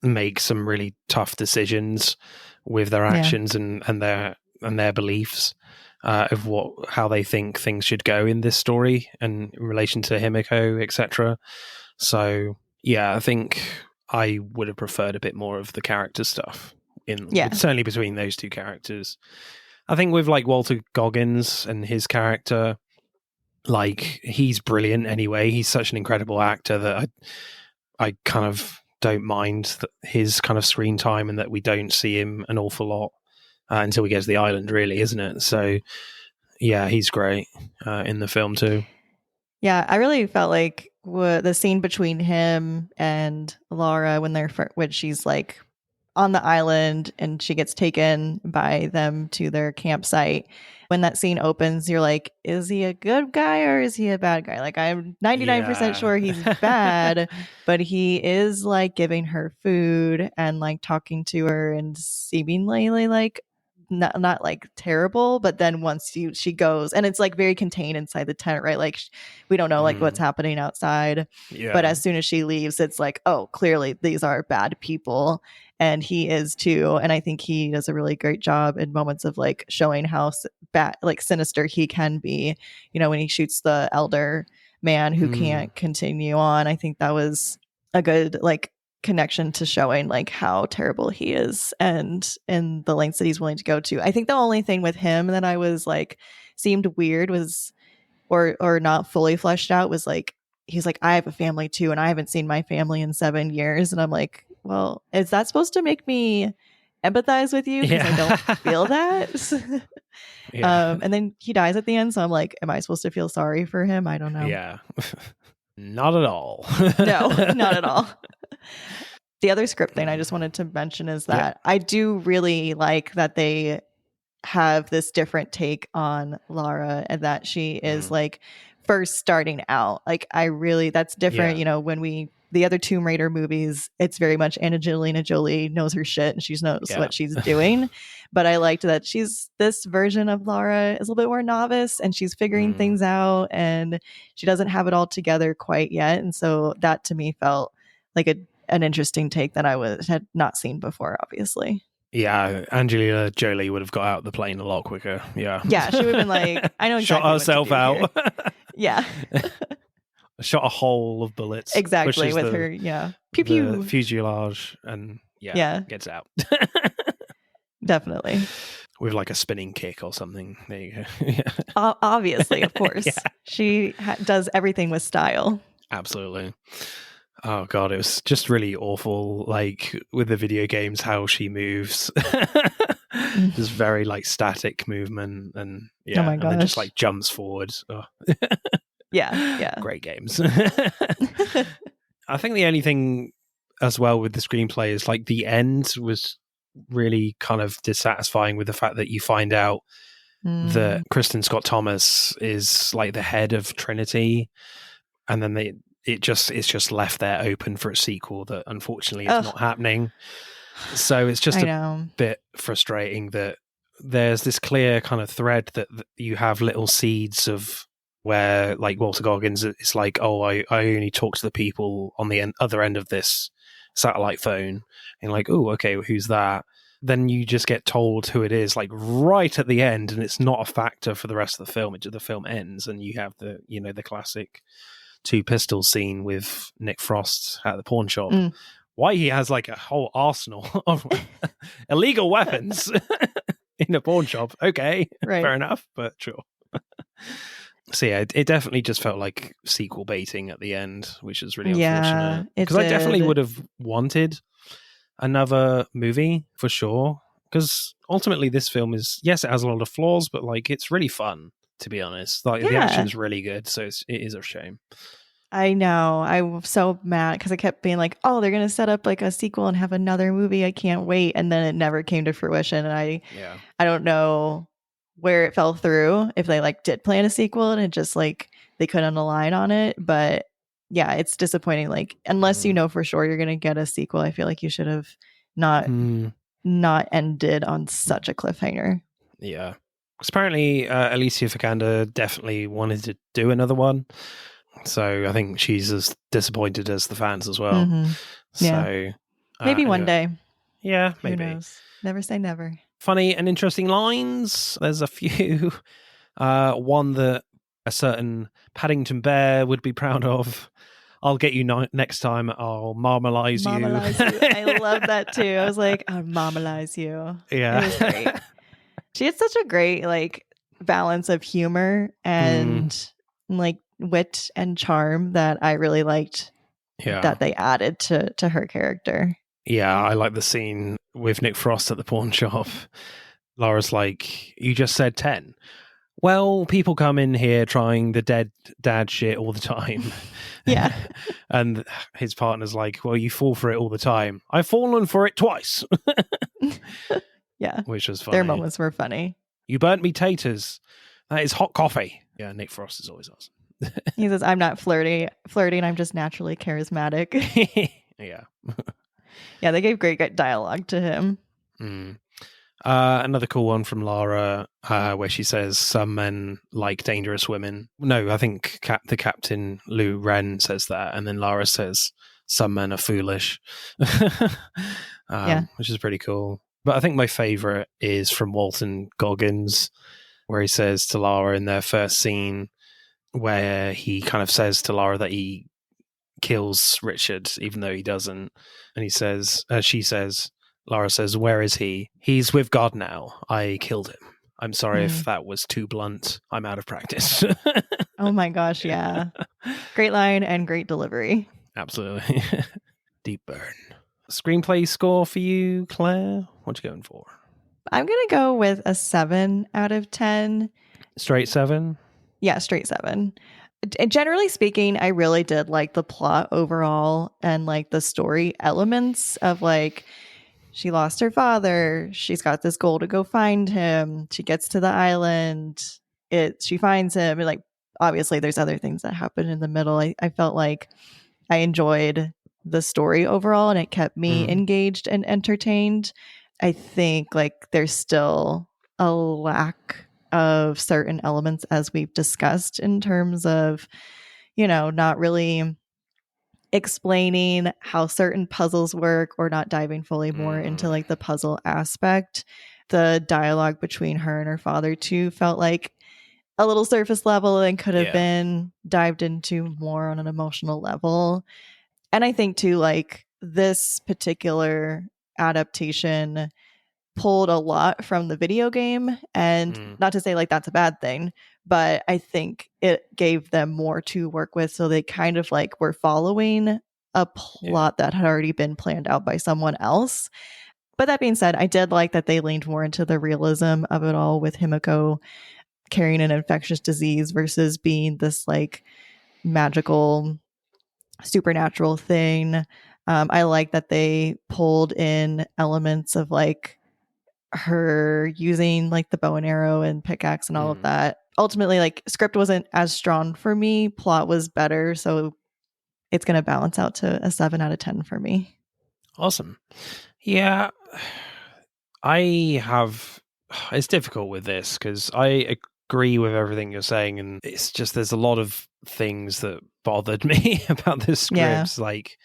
make some really tough decisions with their actions and their beliefs of how they think things should go in this story and in relation to Himiko, etc. So I think I would have preferred a bit more of the character stuff certainly between those two characters. I think with like Walter Goggins and his character, like, he's brilliant anyway. He's such an incredible actor that I kind of don't mind his kind of screen time, and that we don't see him an awful lot until we get to the island, really, isn't it? So he's great in the film too. Yeah, I really felt like the scene between him and Lara when she's like on the island and she gets taken by them to their campsite. When that scene opens, you're like, is he a good guy or is he a bad guy? Like, I'm 99% sure he's bad, but he is like giving her food and like talking to her and seemingly like not like terrible. But then once she goes, and it's like very contained inside the tent, right? Like, we don't know like what's happening outside. But as soon as she leaves, it's like, oh, clearly these are bad people. And he is too. And I think he does a really great job in moments of like showing how sinister he can be. When he shoots the elder man who can't continue on. I think that was a good like connection to showing like how terrible he is and the lengths that he's willing to go to. I think the only thing with him that I was like seemed weird was or not fully fleshed out was like, he's like, I have a family too, and I haven't seen my family in 7 years. And I'm like, well, is that supposed to make me empathize with you? Because I don't feel that. And then he dies at the end. So I'm like, am I supposed to feel sorry for him? I don't know. Yeah. Not at all. No, not at all. The other script thing I just wanted to mention is that I do really like that they have this different take on Lara, and that she is like first starting out. Like, that's different. When the other Tomb Raider movies, it's very much Angelina Jolie knows her shit and she knows what she's doing. But I liked that this version of Lara is a little bit more novice, and she's figuring things out, and she doesn't have it all together quite yet. And so that to me felt like an interesting take that I had not seen before, obviously. Yeah, Angelina Jolie would have got out the plane a lot quicker. Yeah. Yeah, she would have been like, I know exactly shot herself out. Yeah. Shot a hole of bullets. Exactly, with her, pew pew. Fuselage, and gets out. Definitely. With like a spinning kick or something. There you go. Obviously, of course. She does everything with style. Absolutely. Oh god, it was just really awful. Like with the video games, how she moves, just very like static movement, and oh my and gosh, then just like jumps forward. Oh. Yeah, great games. I think the only thing as well with the screenplay is like the end was really kind of dissatisfying, with the fact that you find out that Kristen Scott Thomas is like the head of Trinity, and then it's just left there open for a sequel that unfortunately is not happening. So it's just a bit frustrating that there's this clear kind of thread that you have little seeds of where like Walter Goggins is like, oh, I only talk to the people on the other end of this satellite phone, and like, oh, okay, well, who's that? Then you just get told who it is, like right at the end, and it's not a factor for the rest of the film. The film ends, and you have the classic two pistols scene with Nick Frost at the pawn shop. Why he has like a whole arsenal of illegal weapons in a pawn shop? Okay, right. Fair enough, but sure. So yeah, it definitely just felt like sequel baiting at the end, which is really unfortunate. Because I definitely would have wanted another movie for sure. Because ultimately, this film is, yes, it has a lot of flaws, but like it's really fun, to be honest. Like the action's really good, so it is a shame. I know. I was so mad because I kept being like, oh, they're going to set up like a sequel and have another movie. I can't wait. And then it never came to fruition. And I don't know where it fell through, if they like did plan a sequel and it just like they couldn't align on it. But yeah, it's disappointing. Like, unless you know for sure you're going to get a sequel, I feel like you should have not ended on such a cliffhanger. Yeah. Because apparently Alicia Vikander definitely wanted to do another one. So I think she's as disappointed as the fans as well. Mm-hmm. Yeah. So maybe one day. Yeah, maybe. Who knows? Never say never. Funny and interesting lines. There's a few. One that a certain Paddington Bear would be proud of. I'll get you next time. I'll marmalize you. I love that too. I was like, I'll marmalize you. Yeah. It was great. She had such a great like balance of humor and like wit and charm that I really liked that they added to her character. Yeah, I like the scene with Nick Frost at the pawn shop. Laura's like, you just said 10. Well, people come in here trying the dead dad shit all the time. Yeah. And his partner's like, well, you fall for it all the time. I've fallen for it twice. Yeah. Which was funny. Their moments were funny. You burnt me taters. That is hot coffee. Yeah, Nick Frost is always awesome. He says, I'm not flirty. I'm just naturally charismatic. Yeah. Yeah, they gave great dialogue to him. Another cool one from Lara, where she says some men like dangerous women. No, I think the captain, Lou Ren, says that. And then Lara says some men are foolish. Which is pretty cool. But I think my favorite is from Walton Goggins, where he says to Lara in their first scene, where he kind of says to Lara that he kills Richard, even though he doesn't. And he says, Lara says, where is he? He's with God now. I killed him. I'm sorry if that was too blunt. I'm out of practice. Oh my gosh, yeah. Great line and great delivery. Absolutely. Deep burn. Screenplay score for you, Claire? What you going for? I'm going to go with a 7 out of 10. Straight 7? Yeah, straight 7. Generally speaking, I really did like the plot overall and like the story elements of like, she lost her father. She's got this goal to go find him. She gets to the island. She finds him. And like, obviously there's other things that happen in the middle. I felt like I enjoyed the story overall and it kept me engaged and entertained. I think like there's still a lack of certain elements, as we've discussed, in terms of, not really explaining how certain puzzles work or not diving fully more into like the puzzle aspect. The dialogue between her and her father too felt like a little surface level and could have been dived into more on an emotional level. And I think too, like this particular adaptation pulled a lot from the video game, and not to say like that's a bad thing, but I think it gave them more to work with, so they kind of like were following a plot that had already been planned out by someone else. But that being said, I did like that they leaned more into the realism of it all, with Himiko carrying an infectious disease versus being this like magical supernatural thing. I like that they pulled in elements of like her using like the bow and arrow and pickaxe and all of that. Ultimately, like script wasn't as strong for me, plot was better, so it's going to balance out to a 7 out of 10 for me. Awesome. Yeah, it's difficult with this because I agree with everything you're saying, and it's just there's a lot of things that bothered me about this script. Like,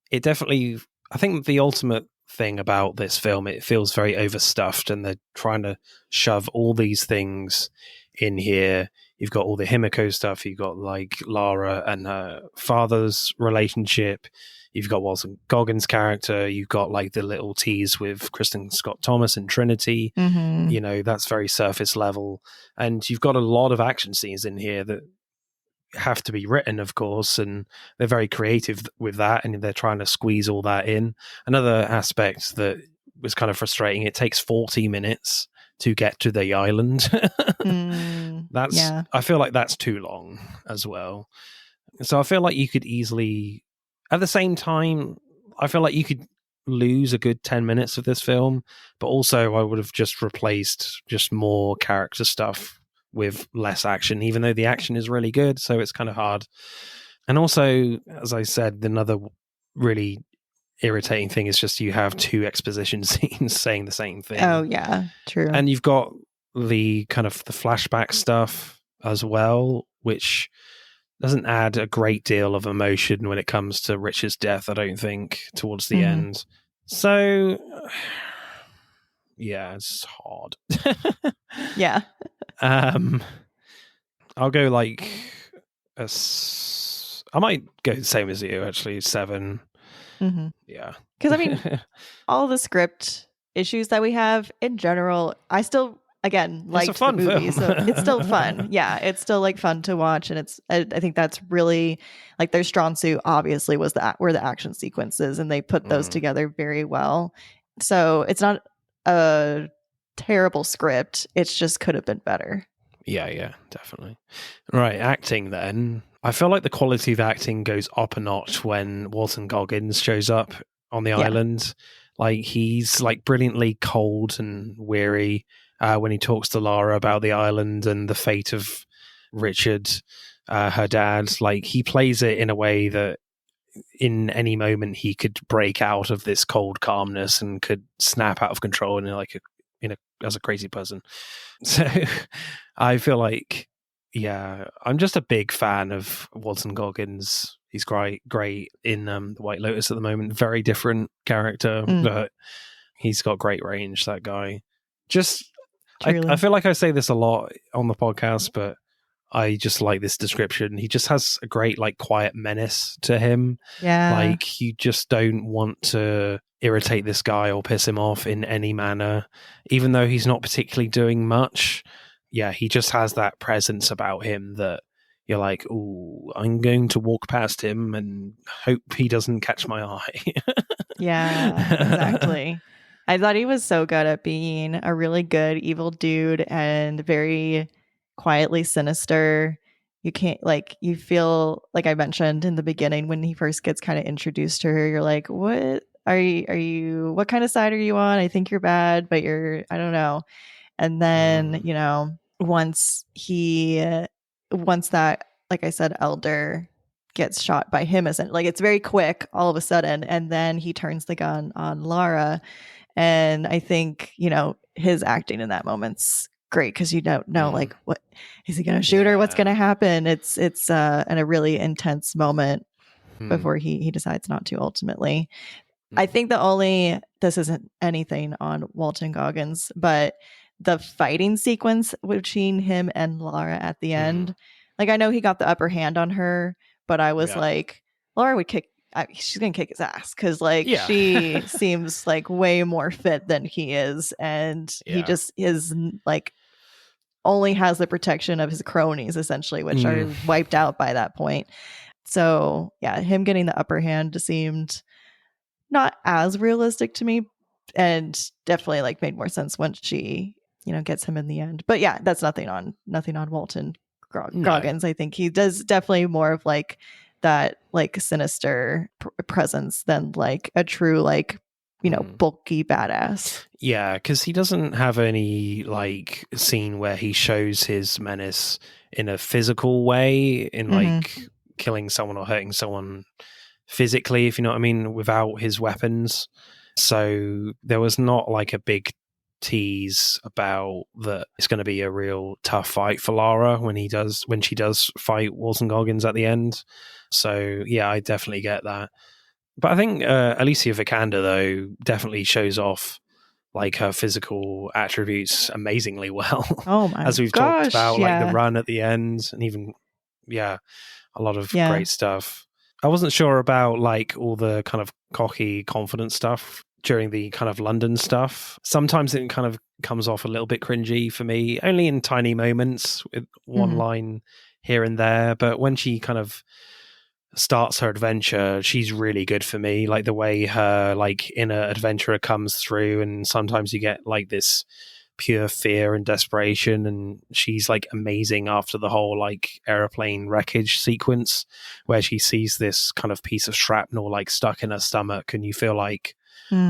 it definitely, I think the ultimate thing about this film, it feels very overstuffed, and they're trying to shove all these things in here. You've got all the Himiko stuff, you've got like Lara and her father's relationship, you've got Walton Goggins' character, you've got like the little tease with Kristen Scott Thomas and Trinity. You know, that's very surface level. And you've got a lot of action scenes in here that have to be written, of course, and they're very creative with that, and they're trying to squeeze all that in. Another aspect that was kind of frustrating, it takes 40 minutes to get to the island. I feel like that's too long as well. So I feel like you could easily, at the same time, I feel like you could lose a good 10 minutes of this film, but also I would have just replaced just more character stuff with less action, even though the action is really good. So it's kind of hard. And also, as I said, another really irritating thing is just you have two exposition scenes saying the same thing. Oh, yeah, true. And you've got the kind of the flashback stuff as well, which doesn't add a great deal of emotion when it comes to Richard's death, I don't think, towards the end. So, yeah, it's hard. Yeah. I'll go like I might go the same as you, actually, 7. Yeah. Because, I mean, all the script issues that we have in general, I still, again, liked the movie. So it's still fun. Yeah, it's still like fun to watch. And I think that's really like their strong suit, obviously, were the action sequences. And they put those together very well. So it's not a terrible script. It's just could have been better. Yeah, definitely. Right, acting then. I feel like the quality of acting goes up a notch when Walton Goggins shows up on the island. Like, he's like brilliantly cold and weary when he talks to Lara about the island and the fate of Richard, her dad. Like, he plays it in a way that in any moment he could break out of this cold calmness and could snap out of control and as a crazy person. So I feel like, yeah, I'm just a big fan of Walton Goggins. He's great in The White Lotus at the moment. Very different character, but he's got great range, that guy. Just, I feel like I say this a lot on the podcast, but I just like this description. He just has a great, like, quiet menace to him. Yeah. Like, you just don't want to irritate this guy or piss him off in any manner, even though he's not particularly doing much. Yeah, he just has that presence about him that you're like, ooh, I'm going to walk past him and hope he doesn't catch my eye. Yeah, exactly. I thought he was so good at being a really good evil dude and very quietly sinister. You can't, like, you feel like I mentioned in the beginning when he first gets kind of introduced to her, you're like, what are you, what kind of side are you on? I think you're bad, but I don't know. And then, you know, once that, like I said, elder gets shot by him, like, it's very quick all of a sudden, and then he turns the gun on Lara. And I think, you know, his acting in that moment's great because you don't know, like, what is he gonna shoot her? What's gonna happen? It's in a really intense moment before he decides not to ultimately. I think this isn't anything on Walton Goggins, but the fighting sequence between him and Lara at the end, like, I know he got the upper hand on her, but I was like, Lara would she's gonna kick his ass because, like, she seems like way more fit than he is, and he just is like only has the protection of his cronies essentially, which are wiped out by that point. So yeah, him getting the upper hand seemed not as realistic to me, and definitely like made more sense when she, you know, gets him in the end. But yeah, that's nothing on Walton Goggins. I think he does definitely more of like that, like, sinister presence than like a true, like, you know, bulky badass. Yeah, because he doesn't have any like scene where he shows his menace in a physical way, in like killing someone or hurting someone physically, if you know what I mean, without his weapons. So there was not like a big tease about that it's going to be a real tough fight for Lara when she does fight Walton Goggins at the end. So yeah, I definitely get that. But I think Alicia Vikander though definitely shows off like her physical attributes amazingly well. Oh my as we've gosh, talked about, yeah. like the run at the end, and even a lot of Yeah. great stuff. I wasn't sure about like all the kind of cocky, confident stuff during the kind of London stuff. Sometimes it kind of comes off a little bit cringy for me, only in tiny moments with one line here and there. But when she kind of starts her adventure, she's really good for me. Like the way her like inner adventurer comes through, and sometimes you get like this pure fear and desperation, and she's like amazing after the whole like airplane wreckage sequence where she sees this kind of piece of shrapnel like stuck in her stomach, and you feel like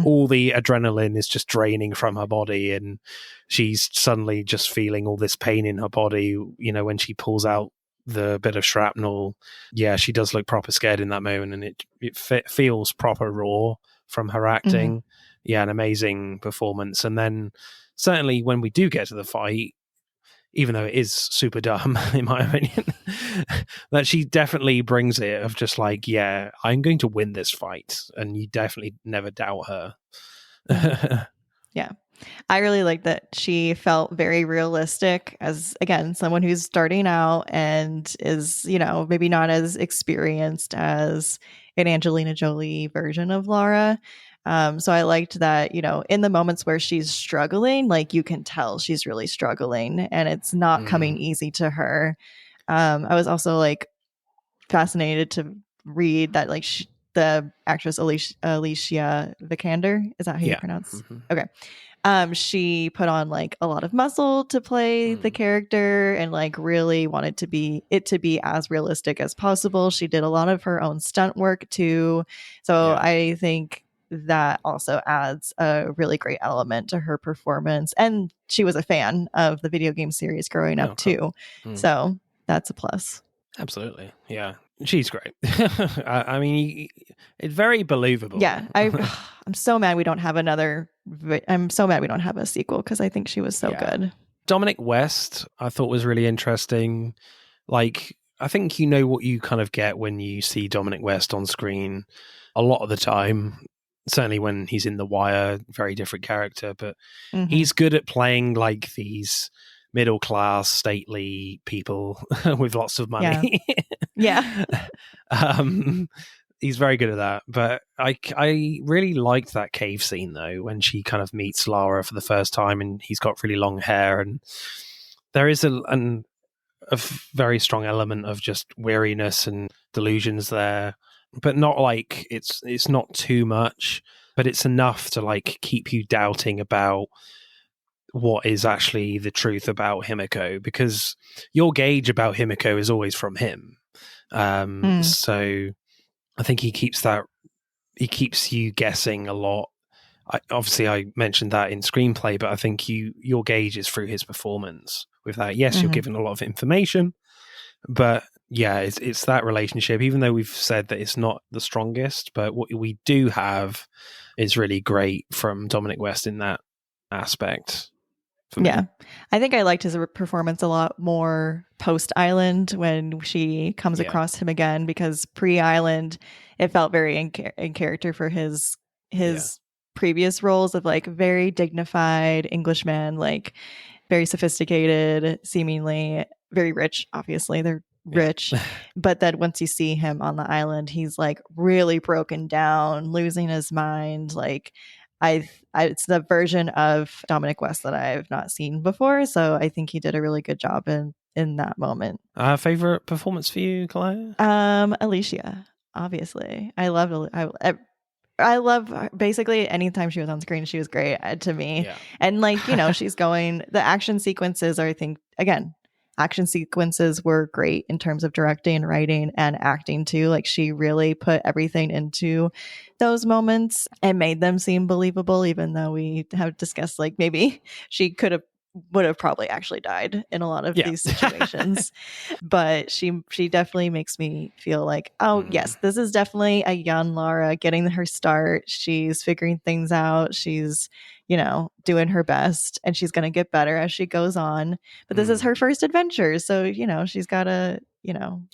all the adrenaline is just draining from her body, and she's suddenly just feeling all this pain in her body, you know, when she pulls out the bit of shrapnel. Yeah, she does look proper scared in that moment, and it feels proper raw from her acting. Yeah, an amazing performance. And then certainly when we do get to the fight, even though it is super dumb in my opinion, that she definitely brings it of just like, yeah, I'm going to win this fight, and you definitely never doubt her. Yeah. I really like that she felt very realistic as, again, someone who's starting out and is, you know, maybe not as experienced as an Angelina Jolie version of Lara. So I liked that, you know, in the moments where she's struggling, like you can tell she's really struggling and it's not coming easy to her. I was also like fascinated to read that like the actress Alicia Vikander, is that how you pronounce? Okay. She put on like a lot of muscle to play the character and like really wanted to be as realistic as possible. She did a lot of her own stunt work too. So I think that also adds a really great element to her performance. And she was a fan of the video game series growing up too. So that's a plus. Absolutely. Yeah. She's great. I mean, it's very believable. Yeah. I'm so mad we don't have a sequel because I think she was so good. Dominic West, I thought was really interesting. Like, I think you know what you kind of get when you see Dominic West on screen a lot of the time. Certainly when he's in The Wire, very different character, but he's good at playing like these middle class, stately people with lots of money. Yeah. He's very good at that. But I really liked that cave scene though, when she kind of meets Lara for the first time, and he's got really long hair, and there is a very strong element of just weariness and delusions there, but not like it's not too much, but it's enough to like keep you doubting about what is actually the truth about Himiko, because your gauge about Himiko is always from him. So I think he keeps you guessing a lot. I mentioned that in screenplay, but I think your gauge is through his performance with that. Yes, you're given a lot of information, but yeah, it's that relationship, even though we've said that it's not the strongest, but what we do have is really great from Dominic West in that aspect. Yeah, I think I liked his performance a lot more post-Island when she comes across him again, because pre-Island, it felt very in character for his previous roles of like very dignified Englishman, like very sophisticated, seemingly very rich. Obviously, they're rich, but then once you see him on the island, he's like really broken down, losing his mind, like. It's the version of Dominic West that I've not seen before, so I think he did a really good job in that moment. Favorite performance for you, Claire? Alicia, obviously. I love basically anytime she was on screen, she was great to me. And like, you know, the action sequences are, I think, again, action sequences were great in terms of directing, writing, and acting too. Like she really put everything into those moments and made them seem believable, even though we have discussed like maybe she could have would have probably actually died in a lot of these situations. But she definitely makes me feel like, oh yes, this is definitely a young Lara getting her start. She's figuring things out. She's, doing her best, and she's going to get better as she goes on. But this is her first adventure, so she's got to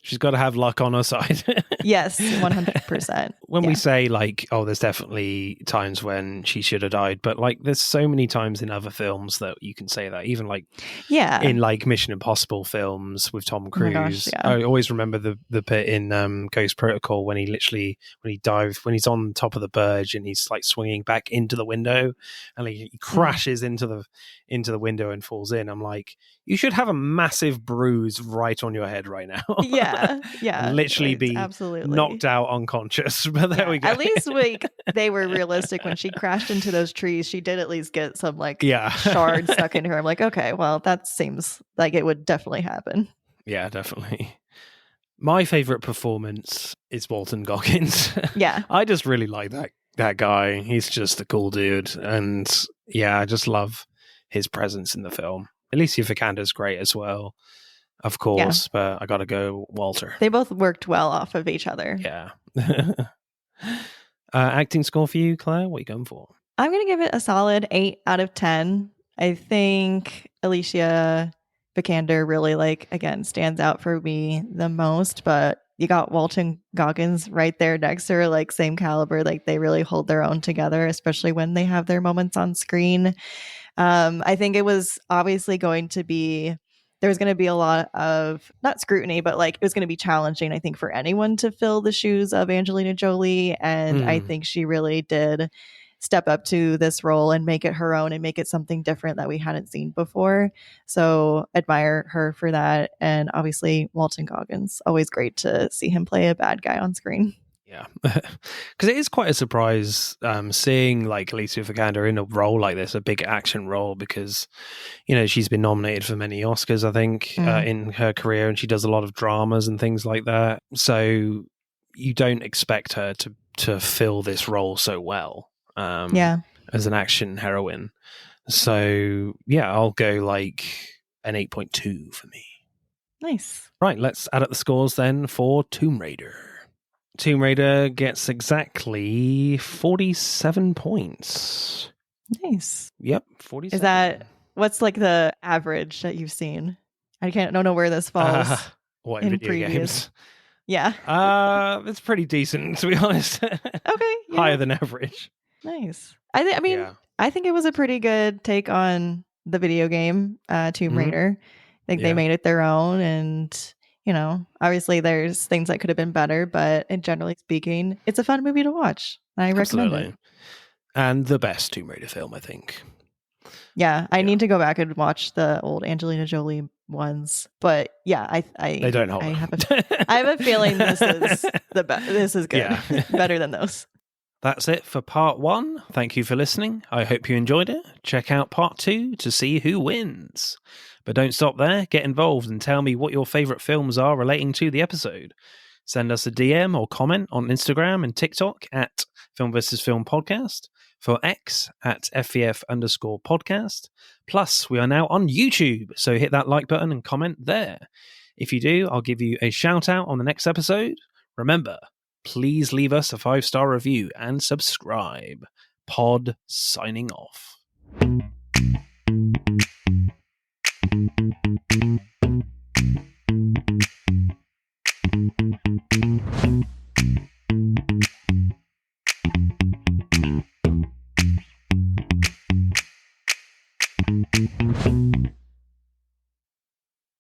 she's got to have luck on her side. Yes, 100%. When we say like, oh, there's definitely times when she should have died, but like there's so many times in other films that you can say that, even like in like Mission Impossible films with Tom Cruise. Oh my gosh, I always remember the bit in Ghost Protocol when he dives, when he's on top of the barge and he's like swinging back into the window and he crashes into the window and falls in. I'm like, you should have a massive bruise right on your head right now. Yeah. And literally be absolutely knocked out unconscious. But there we go. At least they were realistic when she crashed into those trees. She did at least get some shards stuck in her. I'm like, okay, well, that seems like it would definitely happen. Yeah, definitely. My favorite performance is Walton Goggins. Yeah. I just really like that guy. He's just a cool dude. And yeah, I just love his presence in the film. Alicia Vikander's great as well, of course, but I gotta go Walter. They both worked well off of each other. Yeah. Acting score for you, Claire? What are you going for? I'm gonna give it a solid 8 out of 10. I think Alicia Vikander really again stands out for me the most, but you got Walton Goggins right there next to her, same caliber. They really hold their own together, especially when they have their moments on screen. I think it was obviously there was going to be a lot of not scrutiny, but it was going to be challenging, I think, for anyone to fill the shoes of Angelina Jolie. And I think she really did step up to this role and make it her own and make it something different that we hadn't seen before. So admire her for that. And obviously Walton Goggins, always great to see him play a bad guy on screen. Yeah, because it is quite a surprise seeing Alicia Vikander in a role like this, a big action role, because she's been nominated for many Oscars, I think, in her career, and she does a lot of dramas and things like that. So you don't expect her to fill this role so well, as an action heroine. So yeah, I'll go an 8.2 for me. Nice. Right, let's add up the scores then for Tomb Raider. Tomb Raider gets exactly 47 points. Nice. Yep, 47. Is that, what's the average that you've seen? I don't know where this falls. What, in video games? Yeah. It's pretty decent, to be honest. Okay. Yeah. Higher than average. Nice. I think it was a pretty good take on the video game, Tomb Raider. I think they made it their own, and obviously there's things that could have been better, but generally speaking, it's a fun movie to watch. I recommend it. And the best Tomb Raider film, I think. Yeah, I need to go back and watch the old Angelina Jolie ones, but yeah, they don't hold. I have a feeling this is this is good, better than those. That's it for part 1. Thank you for listening. I hope you enjoyed it. Check out part 2 to see who wins. But don't stop there. Get involved and tell me what your favourite films are relating to the episode. Send us a DM or comment on Instagram and TikTok at Film vs. Film Podcast, for X at FVF_podcast. Plus, we are now on YouTube, so hit that like button and comment there. If you do, I'll give you a shout out on the next episode. Remember, please leave us a 5-star review and subscribe. Pod signing off.